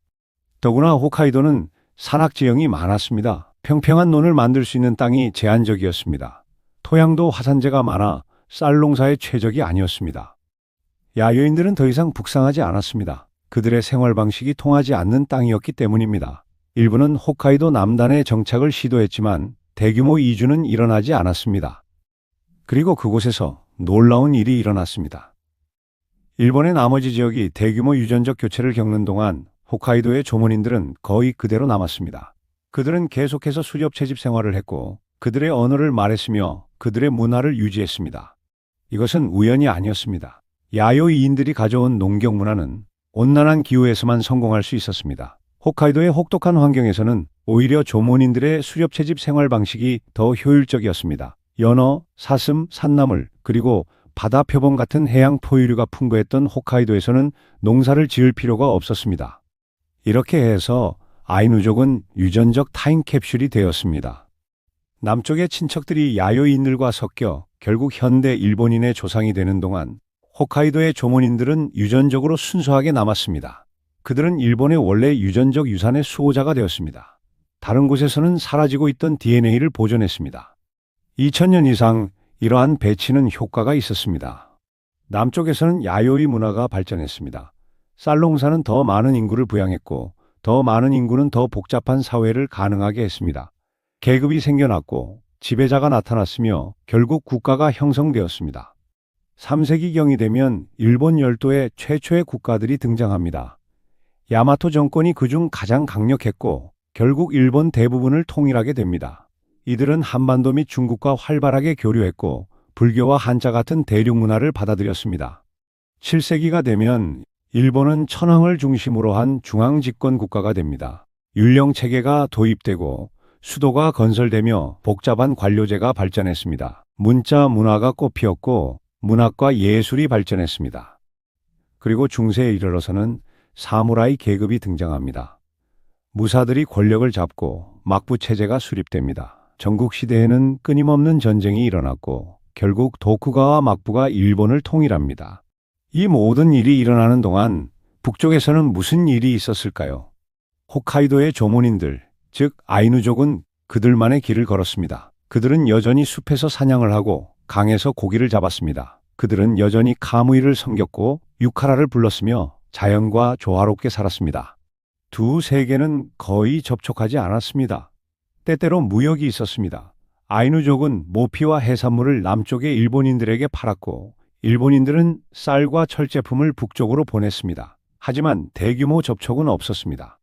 더구나 홋카이도는 산악지형이 많았습니다. 평평한 논을 만들 수 있는 땅이 제한적이었습니다. 토양도 화산재가 많아 쌀 농사의 최적이 아니었습니다. 야요인들은 더 이상 북상하지 않았습니다. 그들의 생활 방식이 통하지 않는 땅이었기 때문입니다. 일부는 홋카이도 남단에 정착을 시도했지만 대규모 이주는 일어나지 않았습니다. 그리고 그곳에서 놀라운 일이 일어났습니다. 일본의 나머지 지역이 대규모 유전적 교체를 겪는 동안 홋카이도의 조몬인들은 거의 그대로 남았습니다. 그들은 계속해서 수렵 채집 생활을 했고 그들의 언어를 말했으며 그들의 문화를 유지했습니다. 이것은 우연이 아니었습니다. 야요이인들이 가져온 농경 문화는 온난한 기후에서만 성공할 수 있었습니다. 홋카이도의 혹독한 환경에서는 오히려 조몬인들의 수렵 채집 생활 방식이 더 효율적이었습니다. 연어, 사슴, 산나물, 그리고 바다 표범 같은 해양 포유류가 풍부했던 홋카이도에서는 농사를 지을 필요가 없었습니다. 이렇게 해서 아이누족은 유전적 타임캡슐이 되었습니다. 남쪽의 친척들이 야요이인들과 섞여 결국 현대 일본인의 조상이 되는 동안 홋카이도의 조몬인들은 유전적으로 순수하게 남았습니다. 그들은 일본의 원래 유전적 유산의 수호자가 되었습니다. 다른 곳에서는 사라지고 있던 DNA를 보존했습니다. 2000년 이상 이러한 배치는 효과가 있었습니다. 남쪽에서는 야요리 문화가 발전했습니다. 쌀농사는 더 많은 인구를 부양했고, 더 많은 인구는 더 복잡한 사회를 가능하게 했습니다. 계급이 생겨났고, 지배자가 나타났으며 결국 국가가 형성되었습니다. 3세기경이 되면 일본 열도에 최초의 국가들이 등장합니다. 야마토 정권이 그중 가장 강력했고 결국 일본 대부분을 통일하게 됩니다. 이들은 한반도 및 중국과 활발하게 교류했고 불교와 한자 같은 대륙 문화를 받아들였습니다. 7세기가 되면 일본은 천황을 중심으로 한 중앙 집권 국가가 됩니다. 율령 체계가 도입되고 수도가 건설되며 복잡한 관료제가 발전했습니다. 문자 문화가 꽃피었고 문학과 예술이 발전했습니다. 그리고 중세에 이르러서는 사무라이 계급이 등장합니다. 무사들이 권력을 잡고 막부 체제가 수립됩니다. 전국 시대에는 끊임없는 전쟁이 일어났고 결국 도쿠가와 막부가 일본을 통일합니다. 이 모든 일이 일어나는 동안 북쪽에서는 무슨 일이 있었을까요? 홋카이도의 조문인들, 즉 아이누족은 그들만의 길을 걸었습니다. 그들은 여전히 숲에서 사냥을 하고 강에서 고기를 잡았습니다. 그들은 여전히 카무이를 섬겼고 유카라를 불렀으며 자연과 조화롭게 살았습니다. 두 세계는 거의 접촉하지 않았습니다. 때때로 무역이 있었습니다. 아이누족은 모피와 해산물을 남쪽의 일본인들에게 팔았고 일본인들은 쌀과 철제품을 북쪽으로 보냈습니다. 하지만 대규모 접촉은 없었습니다.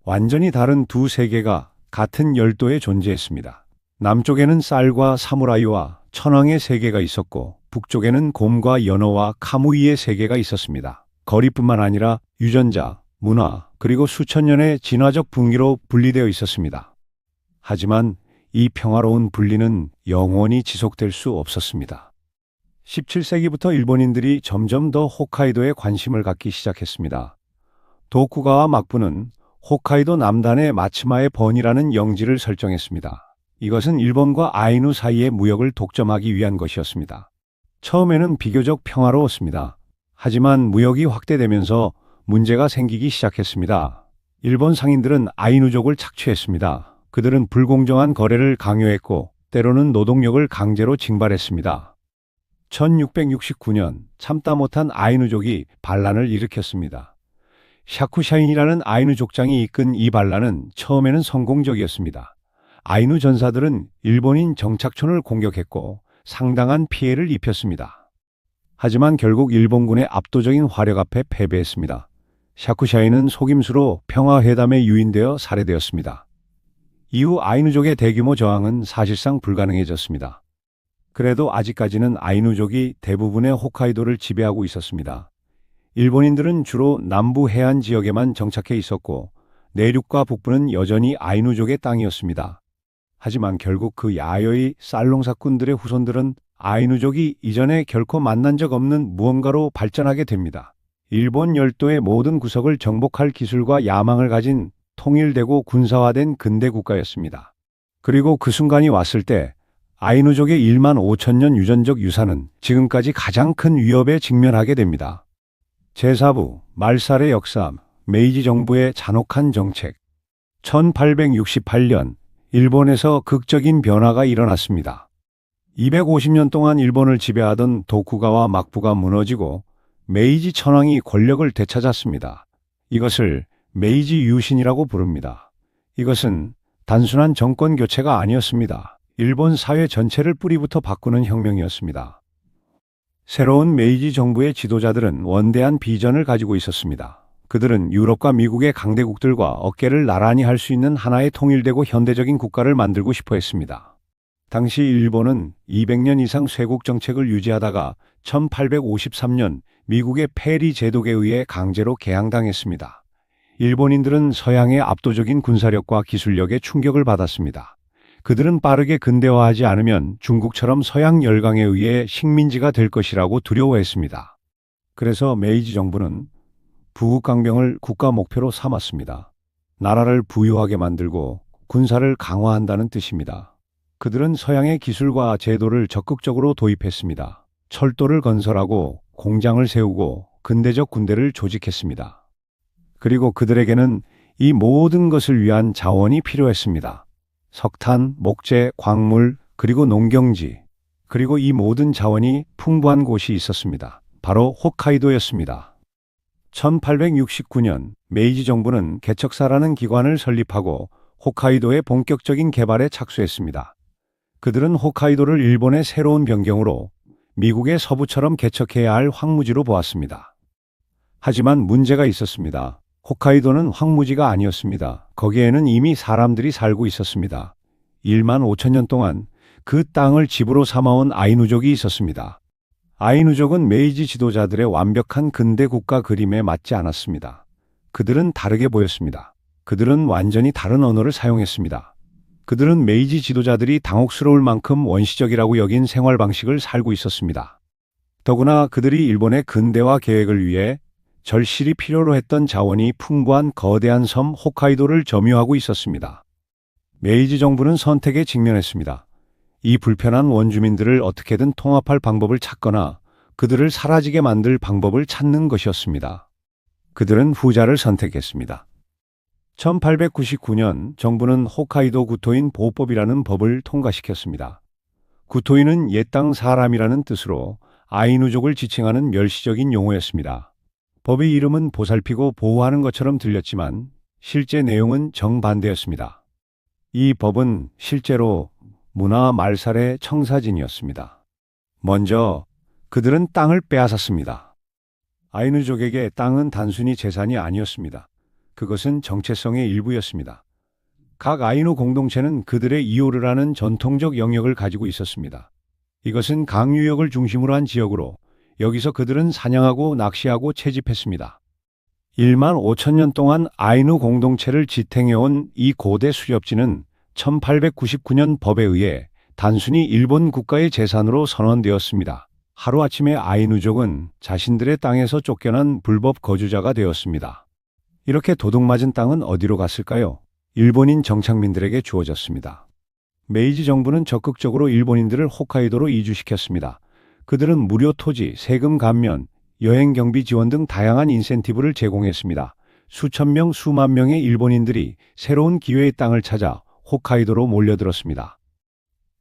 완전히 다른 두 세계가 같은 열도에 존재했습니다. 남쪽에는 쌀과 사무라이와 천황의 세계가 있었고 북쪽에는 곰과 연어와 카무이의 세계가 있었습니다. 거리뿐만 아니라 유전자, 문화, 그리고 수천 년의 진화적 분기로 분리되어 있었습니다. 하지만 이 평화로운 분리는 영원히 지속될 수 없었습니다. 17세기부터 일본인들이 점점 더 홋카이도에 관심을 갖기 시작했습니다. 도쿠가와 막부는 홋카이도 남단의 마츠마의 번이라는 영지를 설정했습니다. 이것은 일본과 아이누 사이의 무역을 독점하기 위한 것이었습니다. 처음에는 비교적 평화로웠습니다. 하지만 무역이 확대되면서 문제가 생기기 시작했습니다. 일본 상인들은 아이누족을 착취했습니다. 그들은 불공정한 거래를 강요했고 때로는 노동력을 강제로 징발했습니다. 1669년 참다 못한 아이누족이 반란을 일으켰습니다. 샤쿠샤인이라는 아이누 족장이 이끈 이 반란은 처음에는 성공적이었습니다. 아이누 전사들은 일본인 정착촌을 공격했고 상당한 피해를 입혔습니다. 하지만 결국 일본군의 압도적인 화력 앞에 패배했습니다. 샤쿠샤인은 속임수로 평화회담에 유인되어 살해되었습니다. 이후 아이누족의 대규모 저항은 사실상 불가능해졌습니다. 그래도 아직까지는 아이누족이 대부분의 홋카이도를 지배하고 있었습니다. 일본인들은 주로 남부 해안 지역에만 정착해 있었고 내륙과 북부는 여전히 아이누족의 땅이었습니다. 하지만 결국 그 야요이 쌀농사꾼들의 후손들은 아이누족이 이전에 결코 만난 적 없는 무언가로 발전하게 됩니다. 일본 열도의 모든 구석을 정복할 기술과 야망을 가진 통일되고 군사화된 근대 국가였습니다. 그리고 그 순간이 왔을 때 아이누족의 1만 5천 년 유전적 유산은 지금까지 가장 큰 위협에 직면하게 됩니다. 제4부 말살의 역사, 메이지 정부의 잔혹한 정책. 1868년 일본에서 극적인 변화가 일어났습니다. 250년 동안 일본을 지배하던 도쿠가와 막부가 무너지고 메이지 천황이 권력을 되찾았습니다. 이것을 메이지 유신이라고 부릅니다. 이것은 단순한 정권 교체가 아니었습니다. 일본 사회 전체를 뿌리부터 바꾸는 혁명이었습니다. 새로운 메이지 정부의 지도자들은 원대한 비전을 가지고 있었습니다. 그들은 유럽과 미국의 강대국들과 어깨를 나란히 할 수 있는 하나의 통일되고 현대적인 국가를 만들고 싶어 했습니다. 당시 일본은 200년 이상 쇄국 정책을 유지하다가 1853년 미국의 페리 제독에 의해 강제로 개항당했습니다. 일본인들은 서양의 압도적인 군사력과 기술력에 충격을 받았습니다. 그들은 빠르게 근대화하지 않으면 중국처럼 서양 열강에 의해 식민지가 될 것이라고 두려워했습니다. 그래서 메이지 정부는 부국강병을 국가 목표로 삼았습니다. 나라를 부유하게 만들고 군사를 강화한다는 뜻입니다. 그들은 서양의 기술과 제도를 적극적으로 도입했습니다. 철도를 건설하고 공장을 세우고 근대적 군대를 조직했습니다. 그리고 그들에게는 이 모든 것을 위한 자원이 필요했습니다. 석탄, 목재, 광물, 그리고 농경지, 그리고 이 모든 자원이 풍부한 곳이 있었습니다. 바로 홋카이도였습니다. 1869년 메이지 정부는 개척사라는 기관을 설립하고 홋카이도의 본격적인 개발에 착수했습니다. 그들은 홋카이도를 일본의 새로운 변경으로 미국의 서부처럼 개척해야 할 황무지로 보았습니다. 하지만 문제가 있었습니다. 홋카이도는 황무지가 아니었습니다. 거기에는 이미 사람들이 살고 있었습니다. 1만 5천 년 동안 그 땅을 집으로 삼아온 아이누족이 있었습니다. 아이누족은 메이지 지도자들의 완벽한 근대 국가 그림에 맞지 않았습니다. 그들은 다르게 보였습니다. 그들은 완전히 다른 언어를 사용했습니다. 그들은 메이지 지도자들이 당혹스러울 만큼 원시적이라고 여긴 생활 방식을 살고 있었습니다. 더구나 그들이 일본의 근대화 계획을 위해 절실히 필요로 했던 자원이 풍부한 거대한 섬 홋카이도를 점유하고 있었습니다. 메이지 정부는 선택에 직면했습니다. 이 불편한 원주민들을 어떻게든 통합할 방법을 찾거나 그들을 사라지게 만들 방법을 찾는 것이었습니다. 그들은 후자를 선택했습니다. 1899년 정부는 홋카이도 구토인 보호법이라는 법을 통과시켰습니다. 구토인은 옛 땅 사람이라는 뜻으로 아이누족을 지칭하는 멸시적인 용어였습니다. 법의 이름은 보살피고 보호하는 것처럼 들렸지만 실제 내용은 정반대였습니다. 이 법은 실제로 문화 말살의 청사진이었습니다. 먼저 그들은 땅을 빼앗았습니다. 아이누족에게 땅은 단순히 재산이 아니었습니다. 그것은 정체성의 일부였습니다. 각 아이누 공동체는 그들의 이오르라는 전통적 영역을 가지고 있었습니다. 이것은 강유역을 중심으로 한 지역으로 여기서 그들은 사냥하고 낚시하고 채집했습니다. 1만 5천 년 동안 아이누 공동체를 지탱해온 이 고대 수렵지는 1899년 법에 의해 단순히 일본 국가의 재산으로 선언되었습니다. 하루아침에 아이누족은 자신들의 땅에서 쫓겨난 불법 거주자가 되었습니다. 이렇게 도둑맞은 땅은 어디로 갔을까요? 일본인 정착민들에게 주어졌습니다. 메이지 정부는 적극적으로 일본인들을 홋카이도로 이주시켰습니다. 그들은 무료 토지, 세금 감면, 여행 경비 지원 등 다양한 인센티브를 제공했습니다. 수천 명, 수만 명의 일본인들이 새로운 기회의 땅을 찾아 홋카이도로 몰려들었습니다.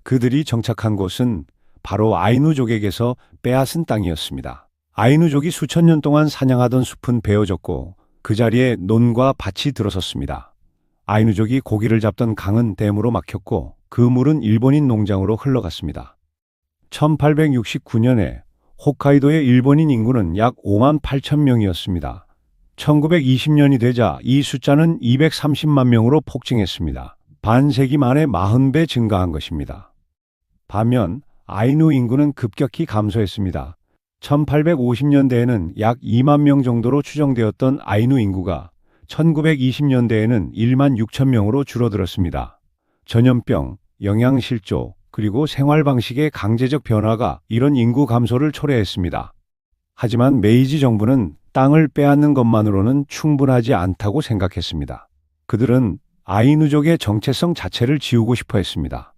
그들이 정착한 곳은 바로 아이누족에게서 빼앗은 땅이었습니다. 아이누족이 수천 년 동안 사냥하던 숲은 베어졌고 그 자리에 논과 밭이 들어섰습니다. 아이누족이 고기를 잡던 강은 댐으로 막혔고 그 물은 일본인 농장으로 흘러갔습니다. 1869년에 홋카이도의 일본인 인구는 약 5만 8천 명이었습니다. 1920년이 되자 이 숫자는 230만 명으로 폭증했습니다. 반세기 만에 40배 증가한 것입니다. 반면 아이누 인구는 급격히 감소했습니다. 1850년대에는 약 2만 명 정도로 추정되었던 아이누 인구가 1920년대에는 1만 6천 명으로 줄어들었습니다. 전염병, 영양실조, 그리고 생활 방식의 강제적 변화가 이런 인구 감소를 초래했습니다. 하지만 메이지 정부는 땅을 빼앗는 것만으로는 충분하지 않다고 생각했습니다. 그들은 아이누족의 정체성 자체를 지우고 싶어 했습니다.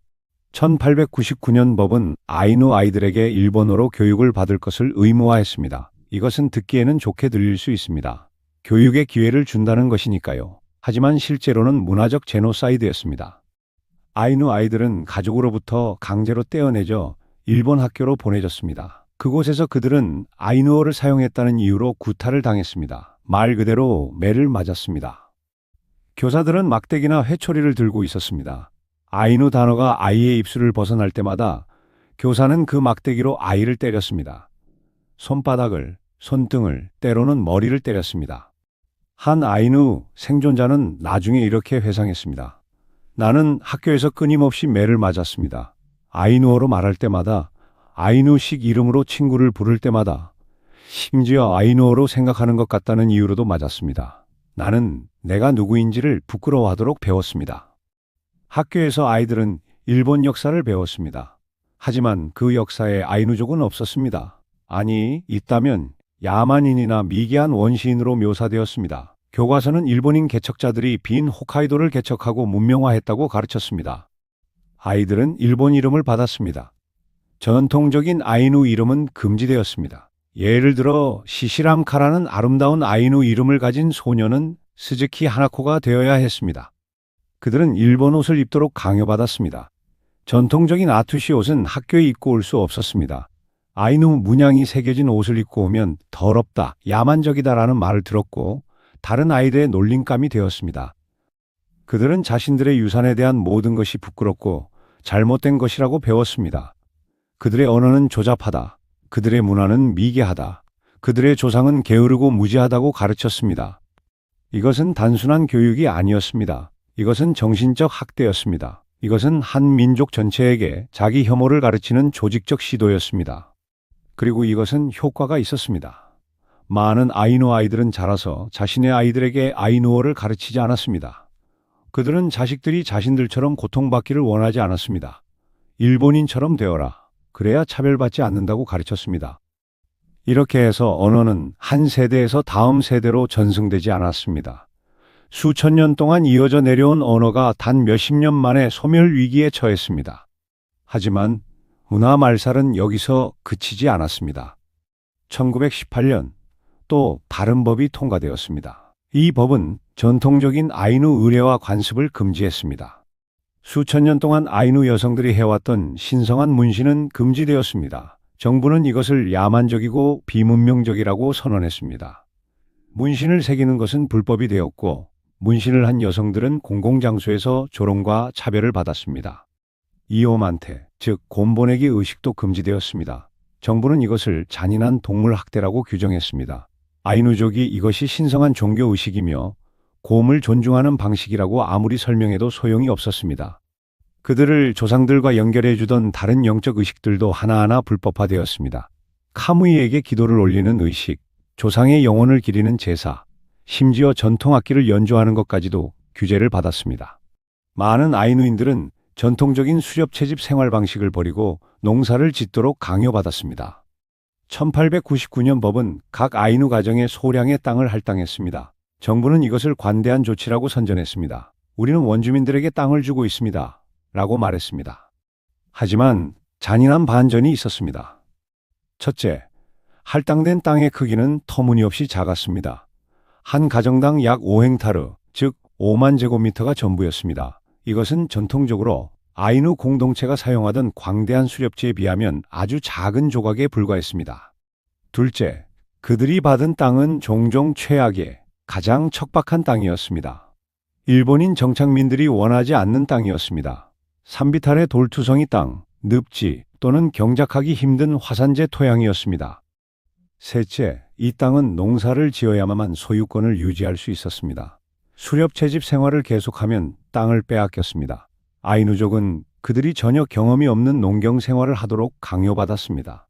1899년 법은 아이누 아이들에게 일본어로 교육을 받을 것을 의무화했습니다. 이것은 듣기에는 좋게 들릴 수 있습니다. 교육의 기회를 준다는 것이니까요. 하지만 실제로는 문화적 제노사이드였습니다. 아이누 아이들은 가족으로부터 강제로 떼어내져 일본 학교로 보내졌습니다. 그곳에서 그들은 아이누어를 사용했다는 이유로 구타를 당했습니다. 말 그대로 매를 맞았습니다. 교사들은 막대기나 회초리를 들고 있었습니다. 아이누 단어가 아이의 입술을 벗어날 때마다 교사는 그 막대기로 아이를 때렸습니다. 손바닥을, 손등을, 때로는 머리를 때렸습니다. 한 아이누 생존자는 나중에 이렇게 회상했습니다. 나는 학교에서 끊임없이 매를 맞았습니다. 아이누어로 말할 때마다, 아이누식 이름으로 친구를 부를 때마다, 심지어 아이누어로 생각하는 것 같다는 이유로도 맞았습니다. 나는 내가 누구인지를 부끄러워하도록 배웠습니다. 학교에서 아이들은 일본 역사를 배웠습니다. 하지만 그 역사에 아이누족은 없었습니다. 아니, 있다면 야만인이나 미개한 원시인으로 묘사되었습니다. 교과서는 일본인 개척자들이 빈 홋카이도를 개척하고 문명화했다고 가르쳤습니다. 아이들은 일본 이름을 받았습니다. 전통적인 아이누 이름은 금지되었습니다. 예를 들어 시시람카라는 아름다운 아이누 이름을 가진 소녀는 스즈키 하나코가 되어야 했습니다. 그들은 일본 옷을 입도록 강요받았습니다. 전통적인 아투시 옷은 학교에 입고 올 수 없었습니다. 아이누 문양이 새겨진 옷을 입고 오면 더럽다, 야만적이다라는 말을 들었고 다른 아이들의 놀림감이 되었습니다. 그들은 자신들의 유산에 대한 모든 것이 부끄럽고 잘못된 것이라고 배웠습니다. 그들의 언어는 조잡하다. 그들의 문화는 미개하다. 그들의 조상은 게으르고 무지하다고 가르쳤습니다. 이것은 단순한 교육이 아니었습니다. 이것은 정신적 학대였습니다. 이것은 한 민족 전체에게 자기 혐오를 가르치는 조직적 시도였습니다. 그리고 이것은 효과가 있었습니다. 많은 아이누 아이들은 자라서 자신의 아이들에게 아이누어를 가르치지 않았습니다. 그들은 자식들이 자신들처럼 고통받기를 원하지 않았습니다. 일본인처럼 되어라. 그래야 차별받지 않는다고 가르쳤습니다. 이렇게 해서 언어는 한 세대에서 다음 세대로 전승되지 않았습니다. 수천 년 동안 이어져 내려온 언어가 단 몇십 년 만에 소멸 위기에 처했습니다. 하지만 문화 말살은 여기서 그치지 않았습니다. 1918년 또 다른 법이 통과되었습니다. 이 법은 전통적인 아이누 의례와 관습을 금지했습니다. 수천 년 동안 아이누 여성들이 해왔던 신성한 문신은 금지되었습니다. 정부는 이것을 야만적이고 비문명적이라고 선언했습니다. 문신을 새기는 것은 불법이 되었고 문신을 한 여성들은 공공장소에서 조롱과 차별을 받았습니다. 이오만테, 즉 곰보내기 의식도 금지되었습니다. 정부는 이것을 잔인한 동물 학대라고 규정했습니다. 아이누족이 이것이 신성한 종교 의식이며 곰을 존중하는 방식이라고 아무리 설명해도 소용이 없었습니다. 그들을 조상들과 연결해 주던 다른 영적 의식들도 하나하나 불법화되었습니다. 카무이에게 기도를 올리는 의식, 조상의 영혼을 기리는 제사, 심지어 전통악기를 연주하는 것까지도 규제를 받았습니다. 많은 아이누인들은 전통적인 수렵채집 생활 방식을 버리고 농사를 짓도록 강요받았습니다. 1899년 법은 각 아이누 가정에 소량의 땅을 할당했습니다. 정부는 이것을 관대한 조치라고 선전했습니다. 우리는 원주민들에게 땅을 주고 있습니다. 라고 말했습니다. 하지만 잔인한 반전이 있었습니다. 첫째, 할당된 땅의 크기는 터무니없이 작았습니다. 한 가정당 약 5헥타르, 즉 5만 제곱미터가 전부였습니다. 이것은 전통적으로 아이누 공동체가 사용하던 광대한 수렵지에 비하면 아주 작은 조각에 불과했습니다. 둘째, 그들이 받은 땅은 종종 최악의 가장 척박한 땅이었습니다. 일본인 정착민들이 원하지 않는 땅이었습니다. 산비탈의 돌투성이 땅, 늪지 또는 경작하기 힘든 화산재 토양이었습니다. 셋째, 이 땅은 농사를 지어야만 소유권을 유지할 수 있었습니다. 수렵채집 생활을 계속하면 땅을 빼앗겼습니다. 아이누족은 그들이 전혀 경험이 없는 농경 생활을 하도록 강요받았습니다.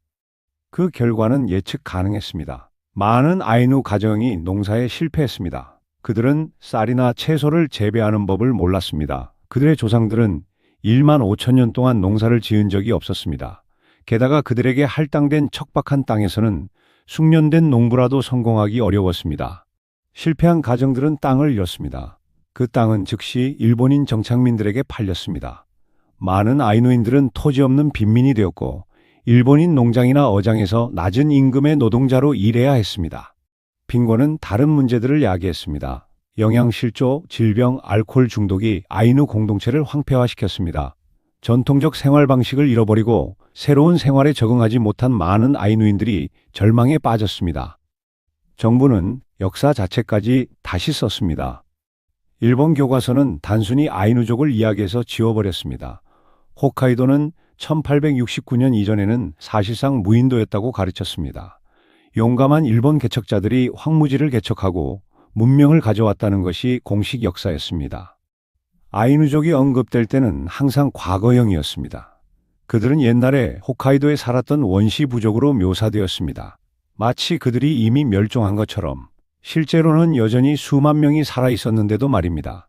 그 결과는 예측 가능했습니다. 많은 아이누 가정이 농사에 실패했습니다. 그들은 쌀이나 채소를 재배하는 법을 몰랐습니다. 그들의 조상들은 1만 5천 년 동안 농사를 지은 적이 없었습니다. 게다가 그들에게 할당된 척박한 땅에서는 숙련된 농부라도 성공하기 어려웠습니다. 실패한 가정들은 땅을 잃었습니다. 그 땅은 즉시 일본인 정착민들에게 팔렸습니다. 많은 아이누인들은 토지 없는 빈민이 되었고 일본인 농장이나 어장에서 낮은 임금의 노동자로 일해야 했습니다. 빈곤은 다른 문제들을 야기했습니다. 영양실조, 질병, 알코올 중독이 아이누 공동체를 황폐화시켰습니다. 전통적 생활 방식을 잃어버리고 새로운 생활에 적응하지 못한 많은 아이누인들이 절망에 빠졌습니다. 정부는 역사 자체까지 다시 썼습니다. 일본 교과서는 단순히 아이누족을 이야기해서 지워버렸습니다. 홋카이도는 1869년 이전에는 사실상 무인도였다고 가르쳤습니다. 용감한 일본 개척자들이 황무지를 개척하고 문명을 가져왔다는 것이 공식 역사였습니다. 아이누족이 언급될 때는 항상 과거형이었습니다. 그들은 옛날에 홋카이도에 살았던 원시 부족으로 묘사되었습니다. 마치 그들이 이미 멸종한 것처럼. 실제로는 여전히 수만 명이 살아 있었는데도 말입니다.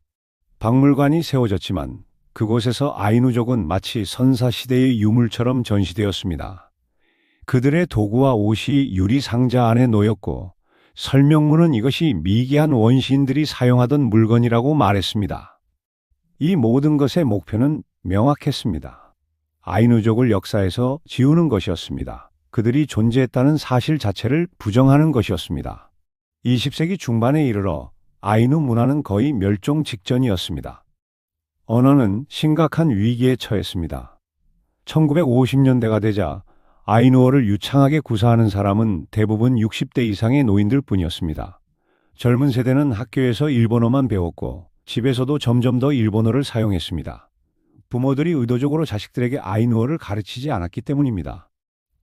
박물관이 세워졌지만 그곳에서 아이누족은 마치 선사시대의 유물처럼 전시되었습니다. 그들의 도구와 옷이 유리 상자 안에 놓였고 설명문은 이것이 미개한 원시인들이 사용하던 물건이라고 말했습니다. 이 모든 것의 목표는 명확했습니다. 아이누족을 역사에서 지우는 것이었습니다. 그들이 존재했다는 사실 자체를 부정하는 것이었습니다. 20세기 중반에 이르러 아이누 문화는 거의 멸종 직전이었습니다. 언어는 심각한 위기에 처했습니다. 1950년대가 되자 아이누어를 유창하게 구사하는 사람은 대부분 60대 이상의 노인들 뿐이었습니다. 젊은 세대는 학교에서 일본어만 배웠고 집에서도 점점 더 일본어를 사용했습니다. 부모들이 의도적으로 자식들에게 아이누어를 가르치지 않았기 때문입니다.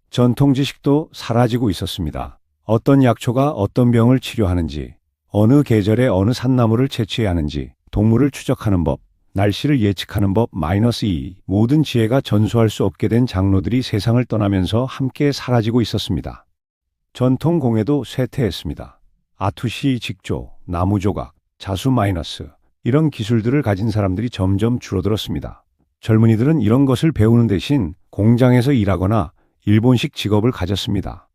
전통 지식도 사라지고 있었습니다. 어떤 약초가 어떤 병을 치료하는지, 어느 계절에 어느 산나물을 채취해야 하는지, 동물을 추적하는 법, 날씨를 예측하는 법 -2 모든 지혜가 전수할 수 없게 된 장로들이 세상을 떠나면서 함께 사라지고 있었습니다. 전통 공예도 쇠퇴했습니다. 아투시 직조, 나무 조각, 자수 -, 이런 기술들을 가진 사람들이 점점 줄어들었습니다. 젊은이들은 이런 것을 배우는 대신 공장에서 일하거나 일본식 직업을 가졌습니다.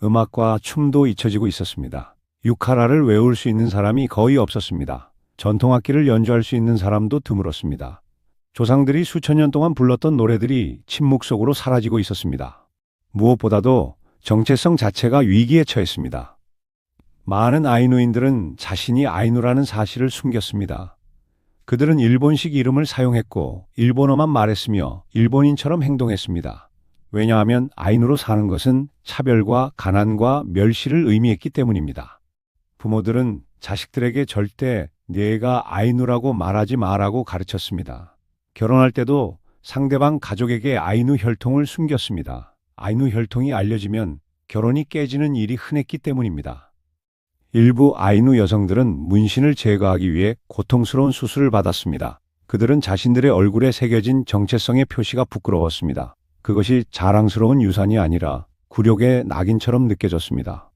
음악과 춤도 잊혀지고 있었습니다. 유카라를 외울 수 있는 사람이 거의 없었습니다. 전통악기를 연주할 수 있는 사람도 드물었습니다. 조상들이 수천 년 동안 불렀던 노래들이 침묵 속으로 사라지고 있었습니다. 무엇보다도 정체성 자체가 위기에 처했습니다. 많은 아이누인들은 자신이 아이누라는 사실을 숨겼습니다. 그들은 일본식 이름을 사용했고 일본어만 말했으며 일본인처럼 행동했습니다. 왜냐하면 아이누로 사는 것은 차별과 가난과 멸시를 의미했기 때문입니다. 부모들은 자식들에게 절대 내가 아이누라고 말하지 마라고 가르쳤습니다. 결혼할 때도 상대방 가족에게 아이누 혈통을 숨겼습니다. 아이누 혈통이 알려지면 결혼이 깨지는 일이 흔했기 때문입니다. 일부 아이누 여성들은 문신을 제거하기 위해 고통스러운 수술을 받았습니다. 그들은 자신들의 얼굴에 새겨진 정체성의 표시가 부끄러웠습니다. 그것이 자랑스러운 유산이 아니라 굴욕의 낙인처럼 느껴졌습니다.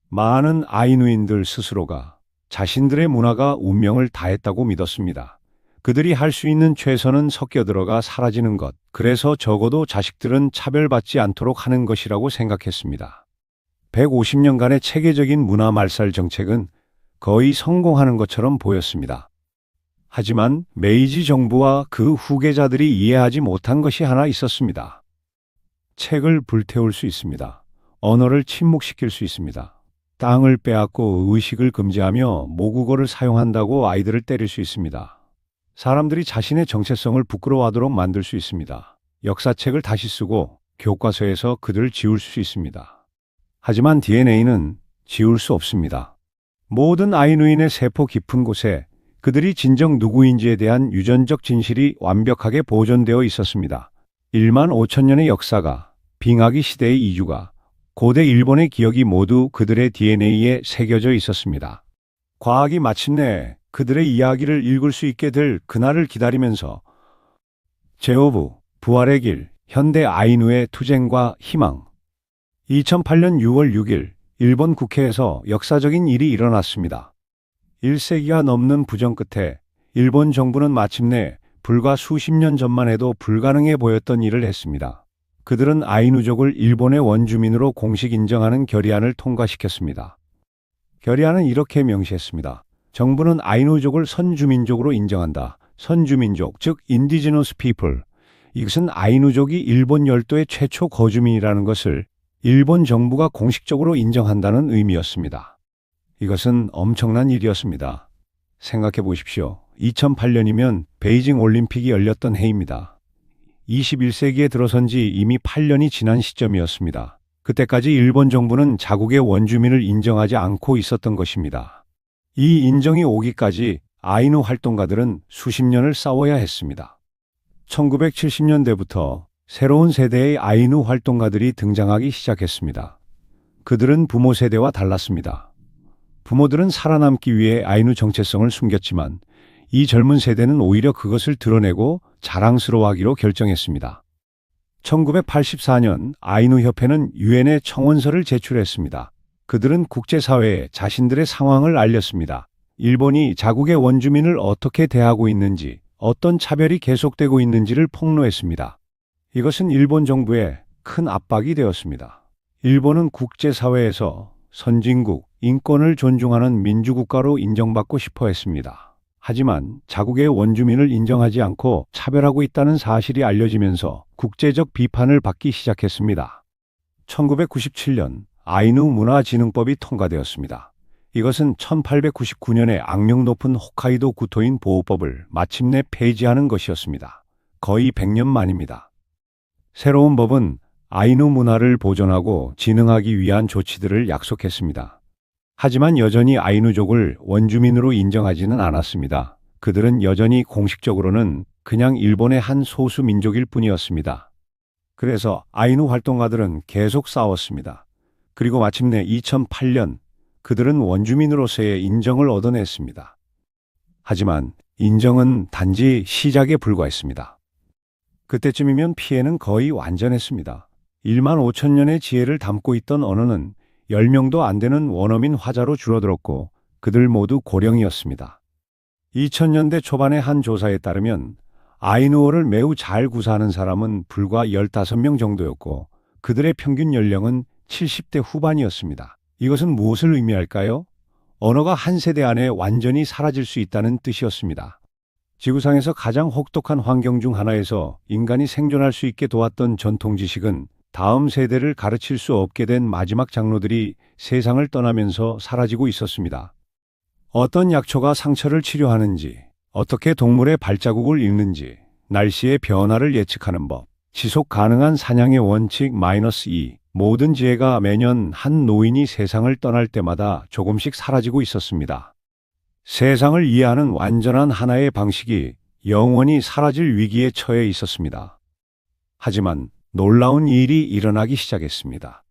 많은 아이누인들 스스로가 자신들의 문화가 운명을 다했다고 믿었습니다. 그들이 할 수 있는 최선은 섞여 들어가 사라지는 것, 그래서 적어도 자식들은 차별받지 않도록 하는 것이라고 생각했습니다. 150년간의 체계적인 문화 말살 정책은 거의 성공하는 것처럼 보였습니다. 하지만 메이지 정부와 그 후계자들이 이해하지 못한 것이 하나 있었습니다. 책을 불태울 수 있습니다. 언어를 침묵시킬 수 있습니다. 땅을 빼앗고 의식을 금지하며 모국어를 사용한다고 아이들을 때릴 수 있습니다. 사람들이 자신의 정체성을 부끄러워하도록 만들 수 있습니다. 역사책을 다시 쓰고 교과서에서 그들을 지울 수 있습니다. 하지만 DNA는 지울 수 없습니다. 모든 아이누인의 세포 깊은 곳에 그들이 진정 누구인지에 대한 유전적 진실이 완벽하게 보존되어 있었습니다. 1만 5천 년의 역사가, 빙하기 시대의 이주가, 고대 일본의 기억이 모두 그들의 DNA에 새겨져 있었습니다. 과학이 마침내 그들의 이야기를 읽을 수 있게 될 그날을 기다리면서 제오부, 부활의 길, 현대 아이누의 투쟁과 희망. 2008년 6월 6일 일본 국회에서 역사적인 일이 일어났습니다. 1세기가 넘는 부정 끝에 일본 정부는 마침내 불과 수십 년 전만 해도 불가능해 보였던 일을 했습니다. 그들은 아이누족을 일본의 원주민으로 공식 인정하는 결의안을 통과시켰습니다. 결의안은 이렇게 명시했습니다. 정부는 아이누족을 선주민족으로 인정한다. 선주민족, 즉 인디지너스 피플. 이것은 아이누족이 일본 열도의 최초 거주민이라는 것을 일본 정부가 공식적으로 인정한다는 의미였습니다. 이것은 엄청난 일이었습니다. 생각해 보십시오. 2008년이면 베이징 올림픽이 열렸던 해입니다. 21세기에 들어선 지 이미 8년이 지난 시점이었습니다. 그때까지 일본 정부는 자국의 원주민을 인정하지 않고 있었던 것입니다. 이 인정이 오기까지 아이누 활동가들은 수십 년을 싸워야 했습니다. 1970년대부터 새로운 세대의 아이누 활동가들이 등장하기 시작했습니다. 그들은 부모 세대와 달랐습니다. 부모들은 살아남기 위해 아이누 정체성을 숨겼지만 이 젊은 세대는 오히려 그것을 드러내고 자랑스러워하기로 결정했습니다. 1984년 아이누 협회는 유엔에 청원서를 제출했습니다. 그들은 국제사회에 자신들의 상황을 알렸습니다. 일본이 자국의 원주민을 어떻게 대하고 있는지, 어떤 차별이 계속되고 있는지를 폭로했습니다. 이것은 일본 정부에 큰 압박이 되었습니다. 일본은 국제사회에서 선진국, 인권을 존중하는 민주국가로 인정받고 싶어 했습니다. 하지만 자국의 원주민을 인정하지 않고 차별하고 있다는 사실이 알려지면서 국제적 비판을 받기 시작했습니다. 1997년 아이누 문화진흥법이 통과되었습니다. 이것은 1899년에 악명 높은 홋카이도 구토인 보호법을 마침내 폐지하는 것이었습니다. 거의 100년 만입니다. 새로운 법은 아이누 문화를 보존하고 진흥하기 위한 조치들을 약속했습니다. 하지만 여전히 아이누족을 원주민으로 인정하지는 않았습니다. 그들은 여전히 공식적으로는 그냥 일본의 한 소수 민족일 뿐이었습니다. 그래서 아이누 활동가들은 계속 싸웠습니다. 그리고 마침내 2008년 그들은 원주민으로서의 인정을 얻어냈습니다. 하지만 인정은 단지 시작에 불과했습니다. 그때쯤이면 피해는 거의 완전했습니다. 1만 5천 년의 지혜를 담고 있던 언어는 10명도 안 되는 원어민 화자로 줄어들었고 그들 모두 고령이었습니다. 2000년대 초반의 한 조사에 따르면 아이누어를 매우 잘 구사하는 사람은 불과 15명 정도였고 그들의 평균 연령은 70대 후반이었습니다. 이것은 무엇을 의미할까요? 언어가 한 세대 안에 완전히 사라질 수 있다는 뜻이었습니다. 지구상에서 가장 혹독한 환경 중 하나에서 인간이 생존할 수 있게 도왔던 전통 지식은 다음 세대를 가르칠 수 없게 된 마지막 장로들이 세상을 떠나면서 사라지고 있었습니다. 어떤 약초가 상처를 치료하는지, 어떻게 동물의 발자국을 읽는지, 날씨의 변화를 예측하는 법, 지속 가능한 사냥의 원칙 -2, 모든 지혜가 매년 한 노인이 세상을 떠날 때마다 조금씩 사라지고 있었습니다. 세상을 이해하는 완전한 하나의 방식이 영원히 사라질 위기에 처해 있었습니다. 하지만 놀라운 일이 일어나기 시작했습니다.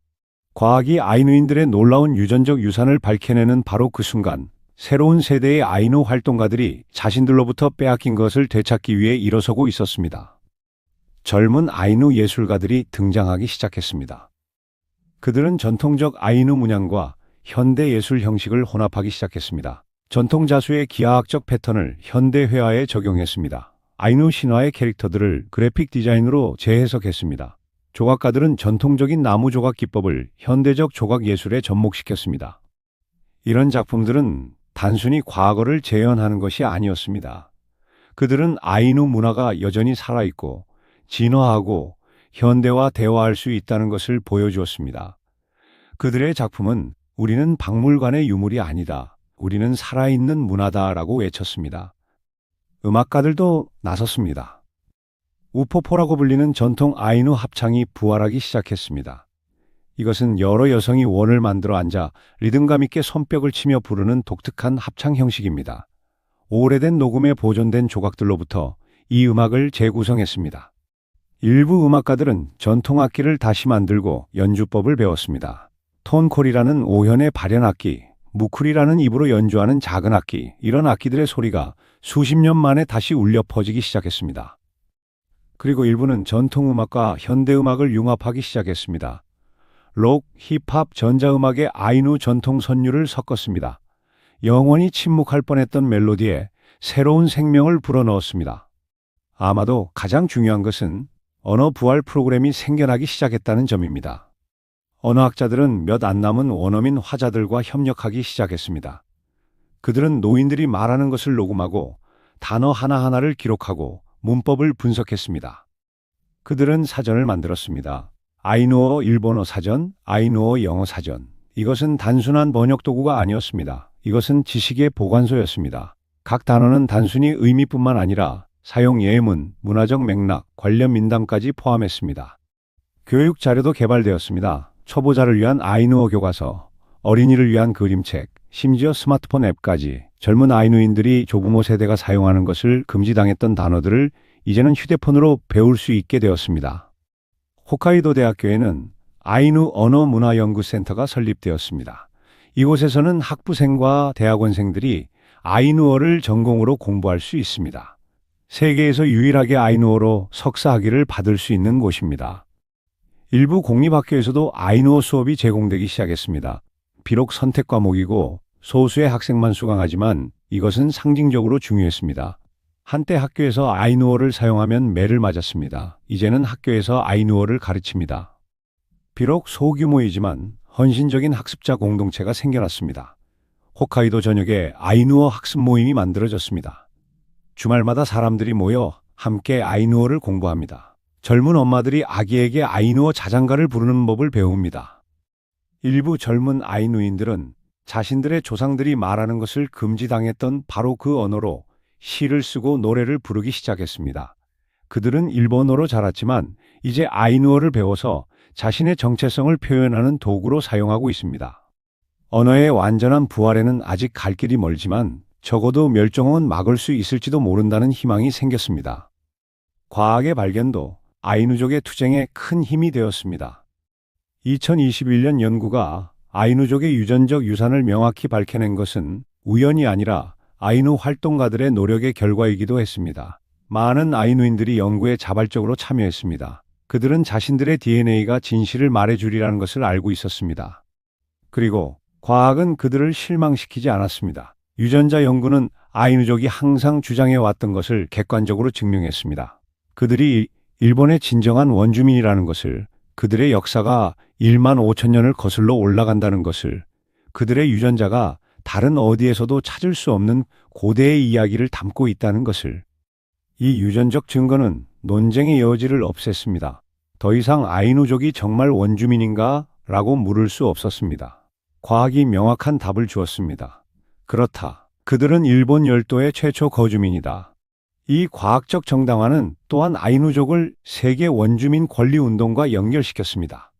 과학이 아이누인들의 놀라운 유전적 유산을 밝혀내는 바로 그 순간, 새로운 세대의 아이누 활동가들이 자신들로부터 빼앗긴 것을 되찾기 위해 일어서고 있었습니다. 젊은 아이누 예술가들이 등장하기 시작했습니다. 그들은 전통적 아이누 문양과 현대 예술 형식을 혼합하기 시작했습니다. 전통 자수의 기하학적 패턴을 현대 회화에 적용했습니다. 아이누 신화의 캐릭터들을 그래픽 디자인으로 재해석했습니다. 조각가들은 전통적인 나무 조각 기법을 현대적 조각 예술에 접목시켰습니다. 이런 작품들은 단순히 과거를 재현하는 것이 아니었습니다. 그들은 아이누 문화가 여전히 살아있고 진화하고 현대와 대화할 수 있다는 것을 보여주었습니다. 그들의 작품은 우리는 박물관의 유물이 아니다. 우리는 살아있는 문화다라고 외쳤습니다. 음악가들도 나섰습니다. 우포포라고 불리는 전통 아이누 합창이 부활하기 시작했습니다. 이것은 여러 여성이 원을 만들어 앉아 리듬감 있게 손뼉을 치며 부르는 독특한 합창 형식입니다. 오래된 녹음에 보존된 조각들로부터 이 음악을 재구성했습니다. 일부 음악가들은 전통 악기를 다시 만들고 연주법을 배웠습니다. 톤콜이라는 오현의 발연악기, 무쿨이라는 입으로 연주하는 작은 악기, 이런 악기들의 소리가 수십 년 만에 다시 울려 퍼지기 시작했습니다. 그리고 일부는 전통음악과 현대음악을 융합하기 시작했습니다. 록, 힙합, 전자음악의 아이누 전통 선율을 섞었습니다. 영원히 침묵할 뻔했던 멜로디에 새로운 생명을 불어넣었습니다. 아마도 가장 중요한 것은 언어 부활 프로그램이 생겨나기 시작했다는 점입니다. 언어학자들은 몇 안 남은 원어민 화자들과 협력하기 시작했습니다. 그들은 노인들이 말하는 것을 녹음하고 단어 하나하나를 기록하고 문법을 분석했습니다. 그들은 사전을 만들었습니다. 아이누어 일본어 사전, 아이누어 영어 사전. 이것은 단순한 번역 도구가 아니었습니다. 이것은 지식의 보관소였습니다. 각 단어는 단순히 의미뿐만 아니라 사용 예문, 문화적 맥락, 관련 민담까지 포함했습니다. 교육 자료도 개발되었습니다. 초보자를 위한 아이누어 교과서, 어린이를 위한 그림책, 심지어 스마트폰 앱까지. 젊은 아이누인들이 조부모 세대가 사용하는 것을 금지당했던 단어들을 이제는 휴대폰으로 배울 수 있게 되었습니다. 홋카이도 대학교에는 아이누 언어문화연구센터가 설립되었습니다. 이곳에서는 학부생과 대학원생들이 아이누어를 전공으로 공부할 수 있습니다. 세계에서 유일하게 아이누어로 석사학위를 받을 수 있는 곳입니다. 일부 공립학교에서도 아이누어 수업이 제공되기 시작했습니다. 비록 선택 과목이고 소수의 학생만 수강하지만 이것은 상징적으로 중요했습니다. 한때 학교에서 아이누어를 사용하면 매를 맞았습니다. 이제는 학교에서 아이누어를 가르칩니다. 비록 소규모이지만 헌신적인 학습자 공동체가 생겨났습니다. 홋카이도 전역에 아이누어 학습 모임이 만들어졌습니다. 주말마다 사람들이 모여 함께 아이누어를 공부합니다. 젊은 엄마들이 아기에게 아이누어 자장가를 부르는 법을 배웁니다. 일부 젊은 아이누인들은 자신들의 조상들이 말하는 것을 금지당했던 바로 그 언어로 시를 쓰고 노래를 부르기 시작했습니다. 그들은 일본어로 자랐지만 이제 아이누어를 배워서 자신의 정체성을 표현하는 도구로 사용하고 있습니다. 언어의 완전한 부활에는 아직 갈 길이 멀지만 적어도 멸종은 막을 수 있을지도 모른다는 희망이 생겼습니다. 과학의 발견도 아이누족의 투쟁에 큰 힘이 되었습니다. 2021년 연구가 아이누족의 유전적 유산을 명확히 밝혀낸 것은 우연이 아니라 아이누 활동가들의 노력의 결과이기도 했습니다. 많은 아이누인들이 연구에 자발적으로 참여했습니다. 그들은 자신들의 DNA가 진실을 말해주리라는 것을 알고 있었습니다. 그리고 과학은 그들을 실망시키지 않았습니다. 유전자 연구는 아이누족이 항상 주장해왔던 것을 객관적으로 증명했습니다. 그들이 일본의 진정한 원주민이라는 것을, 그들의 역사가 1만 5천 년을 거슬러 올라간다는 것을, 그들의 유전자가 다른 어디에서도 찾을 수 없는 고대의 이야기를 담고 있다는 것을. 이 유전적 증거는 논쟁의 여지를 없앴습니다. 더 이상 아이누족이 정말 원주민인가? 라고 물을 수 없었습니다. 과학이 명확한 답을 주었습니다. 그렇다. 그들은 일본 열도의 최초 거주민이다. 이 과학적 정당화는 또한 아이누족을 세계 원주민 권리 운동과 연결시켰습니다.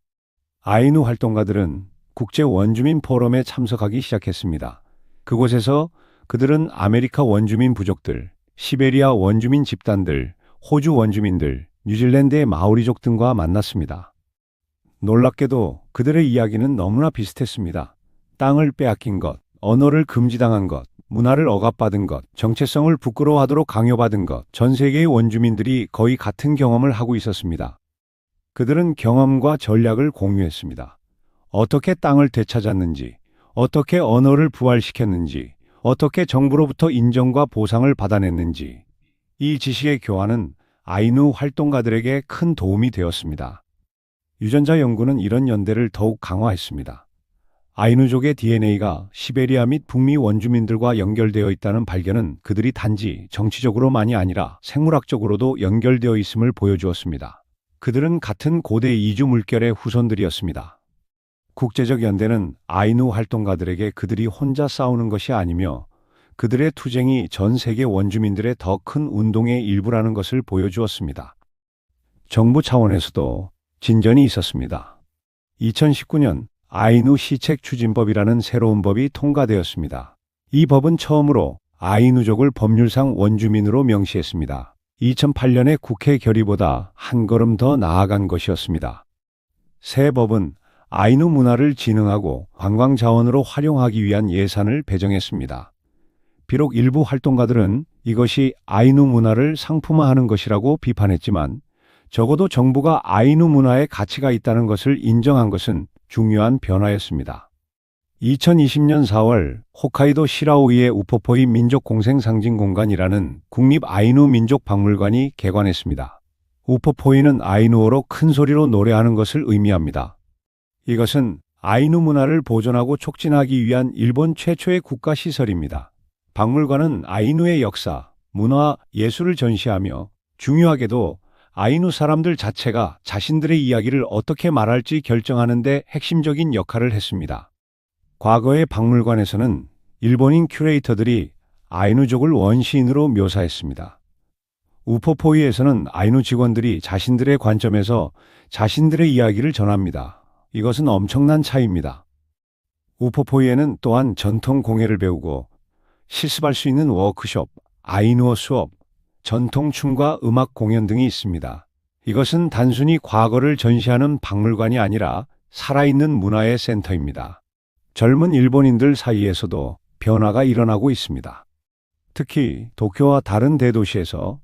아이누 활동가들은 국제 원주민 포럼에 참석하기 시작했습니다. 그곳에서 그들은 아메리카 원주민 부족들, 시베리아 원주민 집단들, 호주 원주민들, 뉴질랜드의 마오리족 등과 만났습니다. 놀랍게도 그들의 이야기는 너무나 비슷했습니다. 땅을 빼앗긴 것, 언어를 금지당한 것, 문화를 억압받은 것, 정체성을 부끄러워하도록 강요받은 것, 전 세계의 원주민들이 거의 같은 경험을 하고 있었습니다. 그들은 경험과 전략을 공유했습니다. 어떻게 땅을 되찾았는지, 어떻게 언어를 부활시켰는지, 어떻게 정부로부터 인정과 보상을 받아냈는지. 이 지식의 교환은 아이누 활동가들에게 큰 도움이 되었습니다. 유전자 연구는 이런 연대를 더욱 강화했습니다. 아이누족의 DNA가 시베리아 및 북미 원주민들과 연결되어 있다는 발견은 그들이 단지 정치적으로만이 아니라 생물학적으로도 연결되어 있음을 보여주었습니다. 그들은 같은 고대 이주 물결의 후손들이었습니다. 국제적 연대는 아이누 활동가들에게 그들이 혼자 싸우는 것이 아니며 그들의 투쟁이 전 세계 원주민들의 더 큰 운동의 일부라는 것을 보여주었습니다. 정부 차원에서도 진전이 있었습니다. 2019년 아이누 시책 추진법이라는 새로운 법이 통과되었습니다. 이 법은 처음으로 아이누족을 법률상 원주민으로 명시했습니다. 2008년의 국회 결의보다 한 걸음 더 나아간 것이었습니다. 새 법은 아이누 문화를 진흥하고 관광 자원으로 활용하기 위한 예산을 배정했습니다. 비록 일부 활동가들은 이것이 아이누 문화를 상품화하는 것이라고 비판했지만 적어도 정부가 아이누 문화에 가치가 있다는 것을 인정한 것은 중요한 변화였습니다. 2020년 4월 홋카이도 시라오이의 우포포이 민족공생상징공간이라는 국립 아이누 민족박물관이 개관했습니다. 우포포이는 아이누어로 큰 소리로 노래하는 것을 의미합니다. 이것은 아이누 문화를 보존하고 촉진하기 위한 일본 최초의 국가시설입니다. 박물관은 아이누의 역사, 문화, 예술을 전시하며 중요하게도 아이누 사람들 자체가 자신들의 이야기를 어떻게 말할지 결정하는 데 핵심적인 역할을 했습니다. 과거의 박물관에서는 일본인 큐레이터들이 아이누족을 원시인으로 묘사했습니다. 우포포이에서는 아이누 직원들이 자신들의 관점에서 자신들의 이야기를 전합니다. 이것은 엄청난 차이입니다. 우포포이에는 또한 전통 공예를 배우고 실습할 수 있는 워크숍, 아이누어 수업, 전통 춤과 음악 공연 등이 있습니다. 이것은 단순히 과거를 전시하는 박물관이 아니라 살아있는 문화의 센터입니다. 젊은 일본인들 사이에서도 변화가 일어나고 있습니다. 특히 도쿄와 다른 대도시에서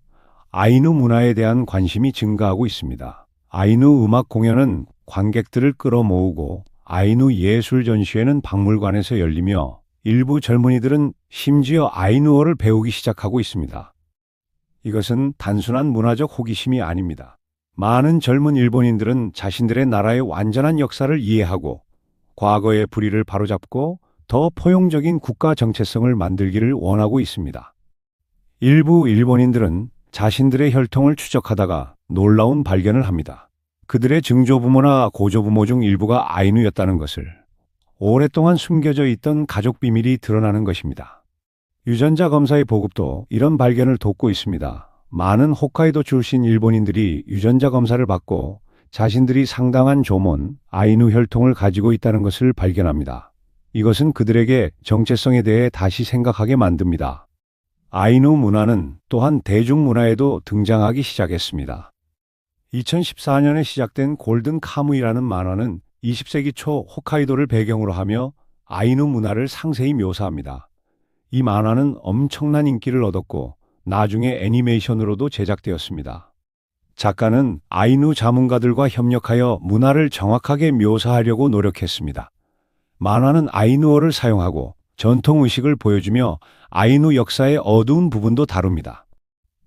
아이누 문화에 대한 관심이 증가하고 있습니다. 아이누 음악 공연은 관객들을 끌어모으고 아이누 예술 전시회는 박물관에서 열리며 일부 젊은이들은 심지어 아이누어를 배우기 시작하고 있습니다. 이것은 단순한 문화적 호기심이 아닙니다. 많은 젊은 일본인들은 자신들의 나라의 완전한 역사를 이해하고 과거의 불의를 바로잡고 더 포용적인 국가 정체성을 만들기를 원하고 있습니다. 일부 일본인들은 자신들의 혈통을 추적하다가 놀라운 발견을 합니다. 그들의 증조부모나 고조부모 중 일부가 아이누였다는 것을. 오랫동안 숨겨져 있던 가족 비밀이 드러나는 것입니다. 유전자 검사의 보급도 이런 발견을 돕고 있습니다. 많은 홋카이도 출신 일본인들이 유전자 검사를 받고 자신들이 상당한 조문, 아이누 혈통을 가지고 있다는 것을 발견합니다. 이것은 그들에게 정체성에 대해 다시 생각하게 만듭니다. 아이누 문화는 또한 대중문화에도 등장하기 시작했습니다. 2014년에 시작된 골든 카무이라는 만화는 20세기 초 홋카이도를 배경으로 하며 아이누 문화를 상세히 묘사합니다. 이 만화는 엄청난 인기를 얻었고 나중에 애니메이션으로도 제작되었습니다. 작가는 아이누 자문가들과 협력하여 문화를 정확하게 묘사하려고 노력했습니다. 만화는 아이누어를 사용하고 전통 의식을 보여주며 아이누 역사의 어두운 부분도 다룹니다.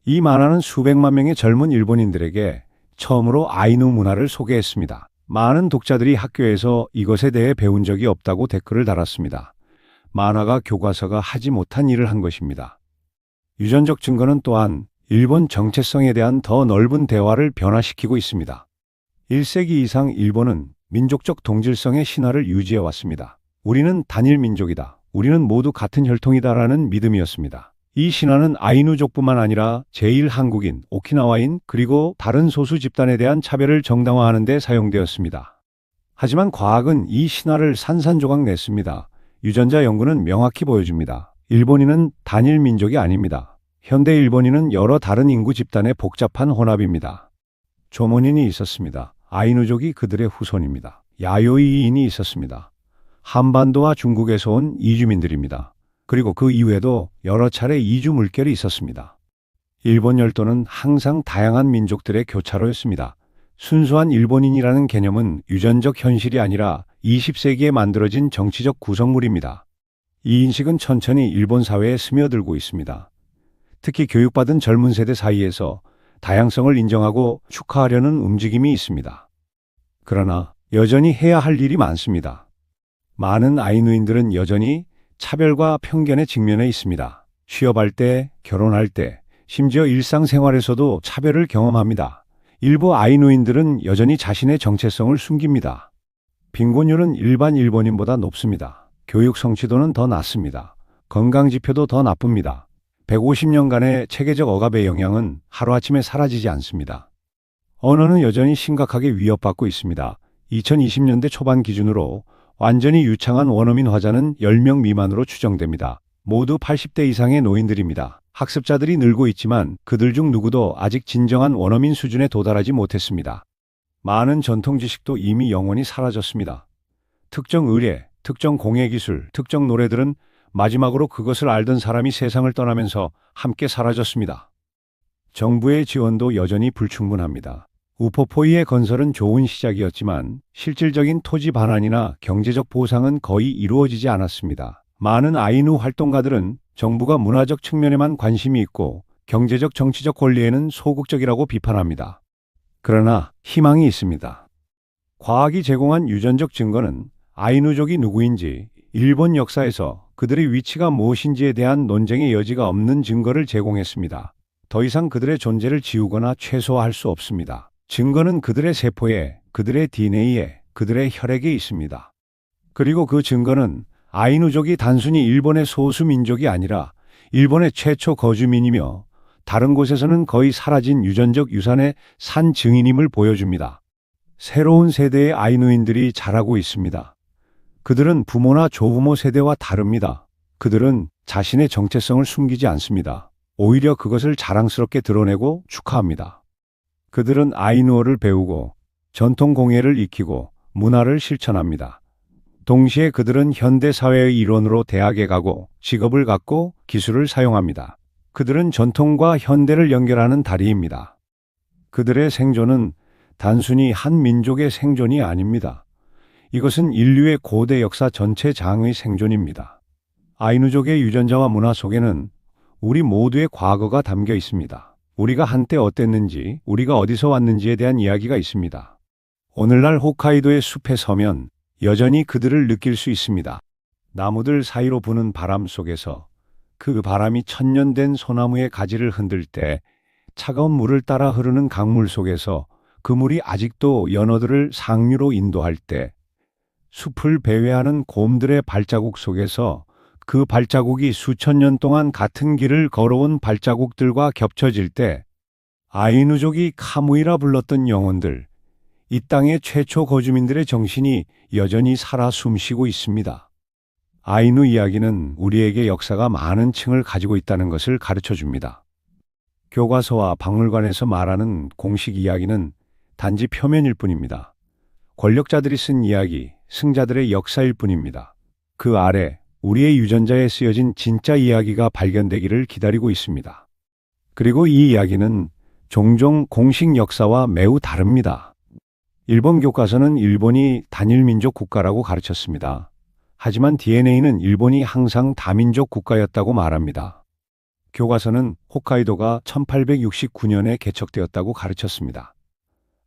이 만화는 수백만 명의 젊은 일본인들에게 처음으로 아이누 문화를 소개했습니다. 많은 독자들이 학교에서 이것에 대해 배운 적이 없다고 댓글을 달았습니다. 만화가 교과서가 하지 못한 일을 한 것입니다. 유전적 증거는 또한 일본 정체성에 대한 더 넓은 대화를 변화시키고 있습니다. 1세기 이상 일본은 민족적 동질성의 신화를 유지해 왔습니다. 우리는 단일 민족이다. 우리는 모두 같은 혈통이다라는 믿음이었습니다. 이 신화는 아이누족뿐만 아니라 제1한국인, 오키나와인, 그리고 다른 소수 집단에 대한 차별을 정당화하는 데 사용되었습니다. 하지만 과학은 이 신화를 산산조각 냈습니다. 유전자 연구는 명확히 보여줍니다. 일본인은 단일 민족이 아닙니다. 현대 일본인은 여러 다른 인구 집단의 복잡한 혼합입니다. 조문인이 있었습니다. 아이누족이 그들의 후손입니다. 야요이인이 있었습니다. 한반도와 중국에서 온 이주민들입니다. 그리고 그 이후에도 여러 차례 이주 물결이 있었습니다. 일본 열도는 항상 다양한 민족들의 교차로였습니다. 순수한 일본인이라는 개념은 유전적 현실이 아니라 20세기에 만들어진 정치적 구성물입니다. 이 인식은 천천히 일본 사회에 스며들고 있습니다. 특히 교육받은 젊은 세대 사이에서 다양성을 인정하고 축하하려는 움직임이 있습니다. 그러나 여전히 해야 할 일이 많습니다. 많은 아이누인들은 여전히 차별과 편견에 직면해 있습니다. 취업할 때, 결혼할 때, 심지어 일상생활에서도 차별을 경험합니다. 일부 아이누인들은 여전히 자신의 정체성을 숨깁니다. 빈곤율은 일반 일본인보다 높습니다. 교육 성취도는 더 낮습니다. 건강지표도 더 나쁩니다. 150년간의 체계적 억압의 영향은 하루아침에 사라지지 않습니다. 언어는 여전히 심각하게 위협받고 있습니다. 2020년대 초반 기준으로 완전히 유창한 원어민 화자는 10명 미만으로 추정됩니다. 모두 80대 이상의 노인들입니다. 학습자들이 늘고 있지만 그들 중 누구도 아직 진정한 원어민 수준에 도달하지 못했습니다. 많은 전통 지식도 이미 영원히 사라졌습니다. 특정 의례, 특정 공예기술, 특정 노래들은 마지막으로 그것을 알던 사람이 세상을 떠나면서 함께 사라졌습니다. 정부의 지원도 여전히 불충분합니다. 우포포이의 건설은 좋은 시작이었지만 실질적인 토지 반환이나 경제적 보상은 거의 이루어지지 않았습니다. 많은 아이누 활동가들은 정부가 문화적 측면에만 관심이 있고 경제적 정치적 권리에는 소극적이라고 비판합니다. 그러나 희망이 있습니다. 과학이 제공한 유전적 증거는 아이누족이 누구인지, 일본 역사에서 그들의 위치가 무엇인지에 대한 논쟁의 여지가 없는 증거를 제공했습니다. 더 이상 그들의 존재를 지우거나 최소화할 수 없습니다. 증거는 그들의 세포에, 그들의 DNA에, 그들의 혈액에 있습니다. 그리고 그 증거는 아이누족이 단순히 일본의 소수 민족이 아니라 일본의 최초 거주민이며 다른 곳에서는 거의 사라진 유전적 유산의 산 증인임을 보여줍니다. 새로운 세대의 아이누인들이 자라고 있습니다. 그들은 부모나 조부모 세대와 다릅니다. 그들은 자신의 정체성을 숨기지 않습니다. 오히려 그것을 자랑스럽게 드러내고 축하합니다. 그들은 아이누어를 배우고 전통 공예를 익히고 문화를 실천합니다. 동시에 그들은 현대 사회의 일원으로 대학에 가고 직업을 갖고 기술을 사용합니다. 그들은 전통과 현대를 연결하는 다리입니다. 그들의 생존은 단순히 한 민족의 생존이 아닙니다. 이것은 인류의 고대 역사 전체 장의 생존입니다. 아이누족의 유전자와 문화 속에는 우리 모두의 과거가 담겨 있습니다. 우리가 한때 어땠는지, 우리가 어디서 왔는지에 대한 이야기가 있습니다. 오늘날 홋카이도의 숲에 서면 여전히 그들을 느낄 수 있습니다. 나무들 사이로 부는 바람 속에서 그 바람이 천년 된 소나무의 가지를 흔들 때 차가운 물을 따라 흐르는 강물 속에서 그 물이 아직도 연어들을 상류로 인도할 때 숲을 배회하는 곰들의 발자국 속에서 그 발자국이 수천 년 동안 같은 길을 걸어온 발자국들과 겹쳐질 때 아이누족이 카무이라 불렀던 영혼들, 이 땅의 최초 거주민들의 정신이 여전히 살아 숨쉬고 있습니다. 아이누 이야기는 우리에게 역사가 많은 층을 가지고 있다는 것을 가르쳐 줍니다. 교과서와 박물관에서 말하는 공식 이야기는 단지 표면일 뿐입니다. 권력자들이 쓴 이야기, 승자들의 역사일 뿐입니다. 그 아래 우리의 유전자에 쓰여진 진짜 이야기가 발견되기를 기다리고 있습니다. 그리고 이 이야기는 종종 공식 역사와 매우 다릅니다. 일본 교과서는 일본이 단일민족 국가라고 가르쳤습니다. 하지만 DNA는 일본이 항상 다민족 국가였다고 말합니다. 교과서는 홋카이도가 1869년에 개척되었다고 가르쳤습니다.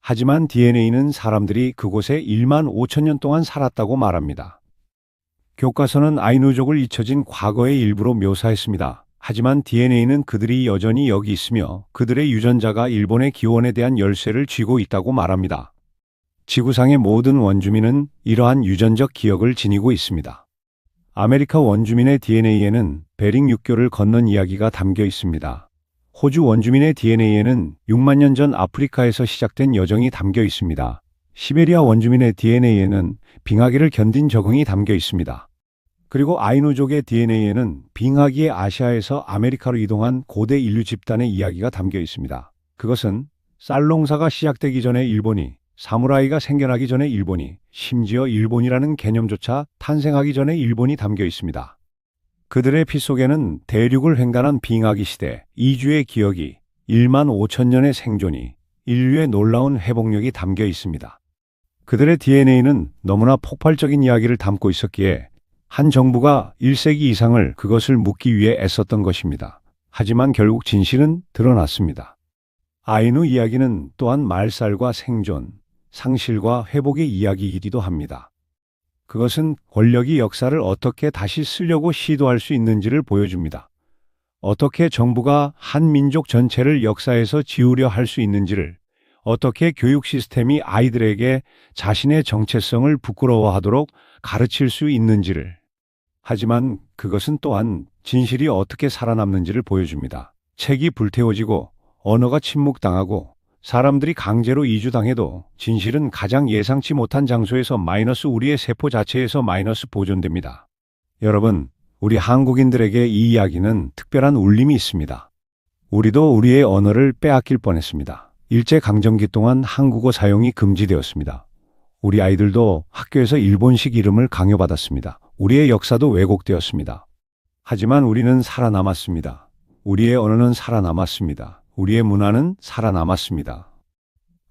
하지만 DNA는 사람들이 그곳에 1만 5천 년 동안 살았다고 말합니다. 교과서는 아이누족을 잊혀진 과거의 일부로 묘사했습니다. 하지만 DNA는 그들이 여전히 여기 있으며 그들의 유전자가 일본의 기원에 대한 열쇠를 쥐고 있다고 말합니다. 지구상의 모든 원주민은 이러한 유전적 기억을 지니고 있습니다. 아메리카 원주민의 DNA에는 베링 육교를 건넌 이야기가 담겨 있습니다. 호주 원주민의 DNA에는 6만 년 전 아프리카에서 시작된 여정이 담겨 있습니다. 시베리아 원주민의 DNA에는 빙하기를 견딘 적응이 담겨 있습니다. 그리고 아이누족의 DNA에는 빙하기의 아시아에서 아메리카로 이동한 고대 인류 집단의 이야기가 담겨 있습니다. 그것은 쌀 농사가 시작되기 전에 일본이, 사무라이가 생겨나기 전에 일본이, 심지어 일본이라는 개념조차 탄생하기 전에 일본이 담겨 있습니다. 그들의 피 속에는 대륙을 횡단한 빙하기 시대, 이주의 기억이, 1만 5천 년의 생존이, 인류의 놀라운 회복력이 담겨 있습니다. 그들의 DNA는 너무나 폭발적인 이야기를 담고 있었기에 한 정부가 1세기 이상을 그것을 묻기 위해 애썼던 것입니다. 하지만 결국 진실은 드러났습니다. 아이누 이야기는 또한 말살과 생존, 상실과 회복의 이야기이기도 합니다. 그것은 권력이 역사를 어떻게 다시 쓰려고 시도할 수 있는지를 보여줍니다. 어떻게 정부가 한 민족 전체를 역사에서 지우려 할 수 있는지를, 어떻게 교육 시스템이 아이들에게 자신의 정체성을 부끄러워하도록 가르칠 수 있는지를. 하지만 그것은 또한 진실이 어떻게 살아남는지를 보여줍니다. 책이 불태워지고 언어가 침묵당하고 사람들이 강제로 이주당해도 진실은 가장 예상치 못한 장소에서 마이너스 우리의 세포 자체에서 마이너스 보존됩니다. 여러분, 우리 한국인들에게 이 이야기는 특별한 울림이 있습니다. 우리도 우리의 언어를 빼앗길 뻔했습니다. 일제강점기 동안 한국어 사용이 금지되었습니다. 우리 아이들도 학교에서 일본식 이름을 강요받았습니다. 우리의 역사도 왜곡되었습니다. 하지만 우리는 살아남았습니다. 우리의 언어는 살아남았습니다. 우리의 문화는 살아남았습니다.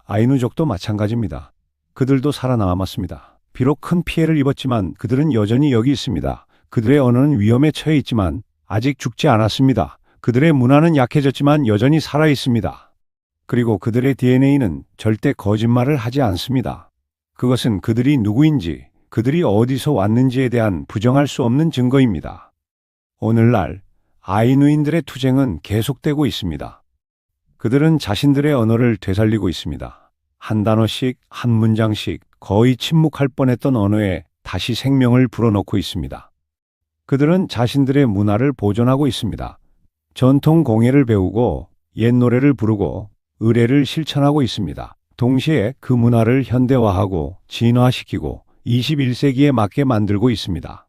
아이누족도 마찬가지입니다. 그들도 살아남았습니다. 비록 큰 피해를 입었지만 그들은 여전히 여기 있습니다. 그들의 언어는 위험에 처해 있지만 아직 죽지 않았습니다. 그들의 문화는 약해졌지만 여전히 살아 있습니다. 그리고 그들의 DNA는 절대 거짓말을 하지 않습니다. 그것은 그들이 누구인지, 그들이 어디서 왔는지에 대한 부정할 수 없는 증거입니다. 오늘날 아이누인들의 투쟁은 계속되고 있습니다. 그들은 자신들의 언어를 되살리고 있습니다. 한 단어씩, 한 문장씩 거의 침묵할 뻔했던 언어에 다시 생명을 불어넣고 있습니다. 그들은 자신들의 문화를 보존하고 있습니다. 전통 공예를 배우고 옛 노래를 부르고 의례를 실천하고 있습니다. 동시에 그 문화를 현대화하고 진화시키고 21세기에 맞게 만들고 있습니다.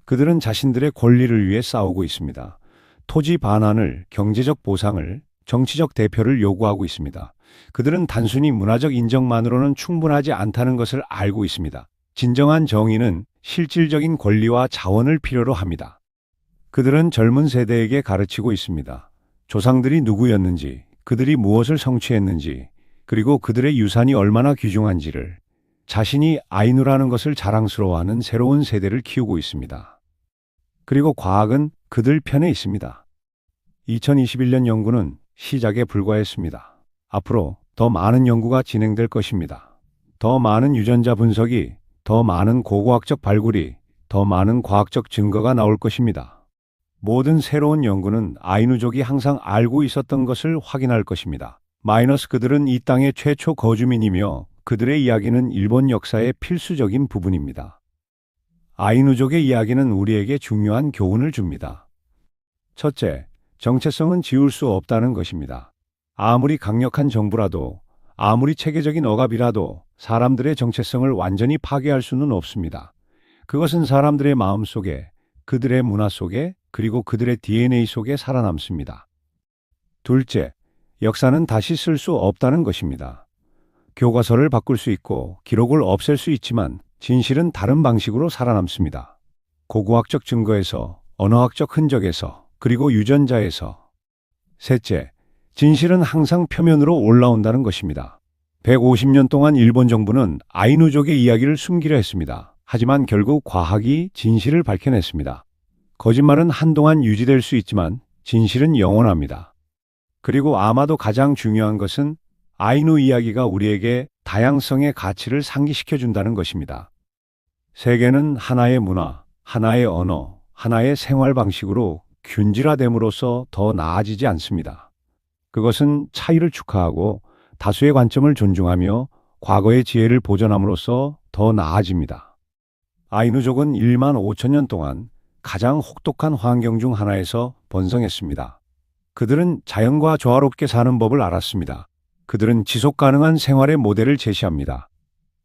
그들은 자신들의 권리를 위해 싸우고 있습니다. 토지 반환을, 경제적 보상을, 정치적 대표를 요구하고 있습니다. 그들은 단순히 문화적 인정만으로는 충분하지 않다는 것을 알고 있습니다. 진정한 정의는 실질적인 권리와 자원을 필요로 합니다. 그들은 젊은 세대에게 가르치고 있습니다. 조상들이 누구였는지, 그들이 무엇을 성취했는지, 그리고 그들의 유산이 얼마나 귀중한지를, 자신이 아이누라는 것을 자랑스러워하는 새로운 세대를 키우고 있습니다. 그리고 과학은 그들 편에 있습니다. 2021년 연구는 시작에 불과했습니다. 앞으로 더 많은 연구가 진행될 것입니다. 더 많은 유전자 분석이, 더 많은 고고학적 발굴이, 더 많은 과학적 증거가 나올 것입니다. 모든 새로운 연구는 아이누족이 항상 알고 있었던 것을 확인할 것입니다. 그들은 이 땅의 최초 거주민이며 그들의 이야기는 일본 역사의 필수적인 부분입니다. 아이누족의 이야기는 우리에게 중요한 교훈을 줍니다. 첫째, 정체성은 지울 수 없다는 것입니다. 아무리 강력한 정부라도, 아무리 체계적인 억압이라도 사람들의 정체성을 완전히 파괴할 수는 없습니다. 그것은 사람들의 마음 속에, 그들의 문화 속에, 그리고 그들의 DNA 속에 살아남습니다. 둘째, 역사는 다시 쓸 수 없다는 것입니다. 교과서를 바꿀 수 있고 기록을 없앨 수 있지만 진실은 다른 방식으로 살아남습니다. 고고학적 증거에서, 언어학적 흔적에서, 그리고 유전자에서. 셋째, 진실은 항상 표면으로 올라온다는 것입니다. 150년 동안 일본 정부는 아이누족의 이야기를 숨기려 했습니다. 하지만 결국 과학이 진실을 밝혀냈습니다. 거짓말은 한동안 유지될 수 있지만 진실은 영원합니다. 그리고 아마도 가장 중요한 것은 아이누 이야기가 우리에게 다양성의 가치를 상기시켜 준다는 것입니다. 세계는 하나의 문화, 하나의 언어, 하나의 생활 방식으로 균질화됨으로써 더 나아지지 않습니다. 그것은 차이를 축하하고 다수의 관점을 존중하며 과거의 지혜를 보존함으로써 더 나아집니다. 아이누족은 1만 5천 년 동안 가장 혹독한 환경 중 하나에서 번성했습니다. 그들은 자연과 조화롭게 사는 법을 알았습니다. 그들은 지속 가능한 생활의 모델을 제시합니다.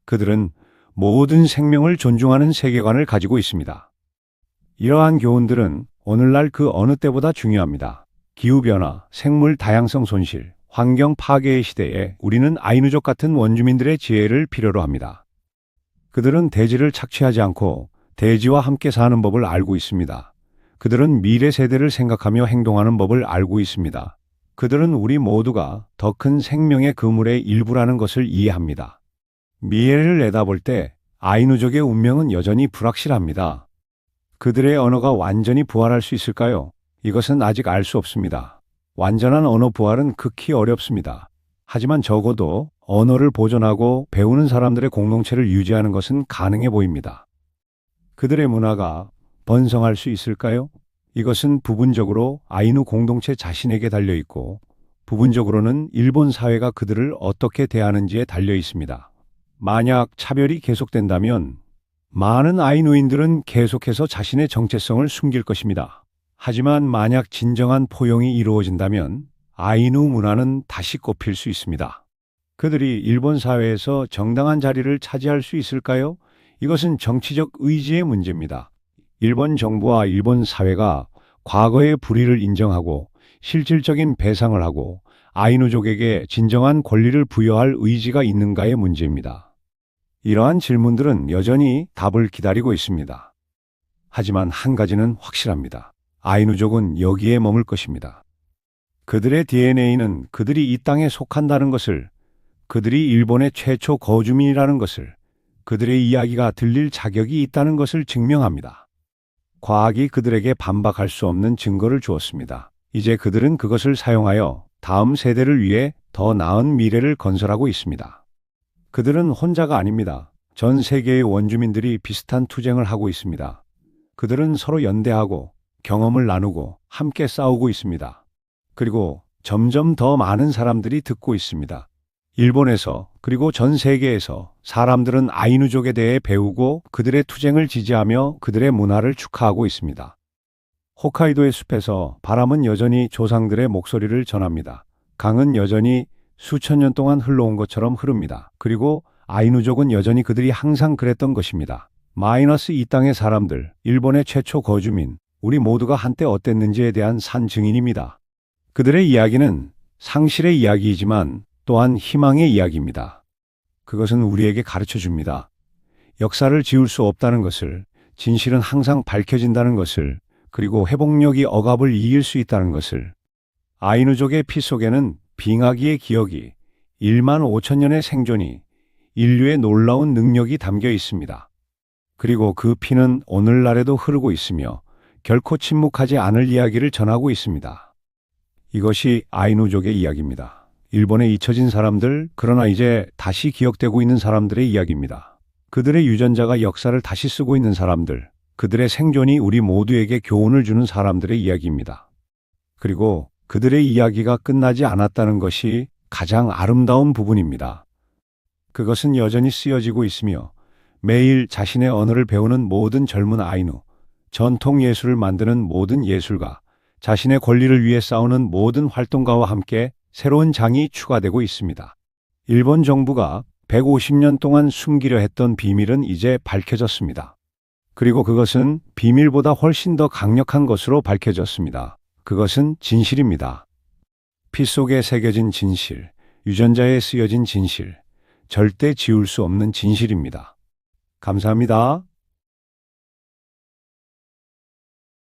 그들은 모든 생명을 존중하는 세계관을 가지고 있습니다. 이러한 교훈들은 오늘날 그 어느 때보다 중요합니다. 기후변화, 생물 다양성 손실, 환경 파괴의 시대에 우리는 아이누족 같은 원주민들의 지혜를 필요로 합니다. 그들은 대지를 착취하지 않고 대지와 함께 사는 법을 알고 있습니다. 그들은 미래 세대를 생각하며 행동하는 법을 알고 있습니다. 그들은 우리 모두가 더 큰 생명의 그물의 일부라는 것을 이해합니다. 미래를 내다볼 때 아이누족의 운명은 여전히 불확실합니다. 그들의 언어가 완전히 부활할 수 있을까요? 이것은 아직 알 수 없습니다. 완전한 언어 부활은 극히 어렵습니다. 하지만 적어도 언어를 보존하고 배우는 사람들의 공동체를 유지하는 것은 가능해 보입니다. 그들의 문화가 번성할 수 있을까요? 이것은 부분적으로 아이누 공동체 자신에게 달려 있고, 부분적으로는 일본 사회가 그들을 어떻게 대하는지에 달려 있습니다. 만약 차별이 계속된다면 많은 아이누인들은 계속해서 자신의 정체성을 숨길 것입니다. 하지만 만약 진정한 포용이 이루어진다면 아이누 문화는 다시 꽃필 수 있습니다. 그들이 일본 사회에서 정당한 자리를 차지할 수 있을까요? 이것은 정치적 의지의 문제입니다. 일본 정부와 일본 사회가 과거의 불의를 인정하고 실질적인 배상을 하고 아이누족에게 진정한 권리를 부여할 의지가 있는가의 문제입니다. 이러한 질문들은 여전히 답을 기다리고 있습니다. 하지만 한 가지는 확실합니다. 아이누족은 여기에 머물 것입니다. 그들의 DNA는 그들이 이 땅에 속한다는 것을, 그들이 일본의 최초 거주민이라는 것을, 그들의 이야기가 들릴 자격이 있다는 것을 증명합니다. 과학이 그들에게 반박할 수 없는 증거를 주었습니다. 이제 그들은 그것을 사용하여 다음 세대를 위해 더 나은 미래를 건설하고 있습니다. 그들은 혼자가 아닙니다. 전 세계의 원주민들이 비슷한 투쟁을 하고 있습니다. 그들은 서로 연대하고 경험을 나누고 함께 싸우고 있습니다. 그리고 점점 더 많은 사람들이 듣고 있습니다. 일본에서 그리고 전 세계에서 사람들은 아이누족에 대해 배우고 그들의 투쟁을 지지하며 그들의 문화를 축하하고 있습니다. 홋카이도의 숲에서 바람은 여전히 조상들의 목소리를 전합니다. 강은 여전히 수천 년 동안 흘러온 것처럼 흐릅니다. 그리고 아이누족은 여전히 그들이 항상 그랬던 것입니다. 마이너스 이 땅의 사람들, 일본의 최초 거주민, 우리 모두가 한때 어땠는지에 대한 산 증인입니다. 그들의 이야기는 상실의 이야기이지만 또한 희망의 이야기입니다. 그것은 우리에게 가르쳐 줍니다. 역사를 지울 수 없다는 것을, 진실은 항상 밝혀진다는 것을, 그리고 회복력이 억압을 이길 수 있다는 것을. 아이누족의 피 속에는 빙하기의 기억이, 1만 5천 년의 생존이, 인류의 놀라운 능력이 담겨 있습니다. 그리고 그 피는 오늘날에도 흐르고 있으며 결코 침묵하지 않을 이야기를 전하고 있습니다. 이것이 아이누족의 이야기입니다. 일본에 잊혀진 사람들, 그러나 이제 다시 기억되고 있는 사람들의 이야기입니다. 그들의 유전자가 역사를 다시 쓰고 있는 사람들, 그들의 생존이 우리 모두에게 교훈을 주는 사람들의 이야기입니다. 그리고 그들의 이야기가 끝나지 않았다는 것이 가장 아름다운 부분입니다. 그것은 여전히 쓰여지고 있으며 매일 자신의 언어를 배우는 모든 젊은 아이누, 전통 예술을 만드는 모든 예술가, 자신의 권리를 위해 싸우는 모든 활동가와 함께 새로운 장이 추가되고 있습니다. 일본 정부가 150년 동안 숨기려 했던 비밀은 이제 밝혀졌습니다. 그리고 그것은 비밀보다 훨씬 더 강력한 것으로 밝혀졌습니다. 그것은 진실입니다. 피 속에 새겨진 진실, 유전자에 쓰여진 진실, 절대 지울 수 없는 진실입니다. 감사합니다.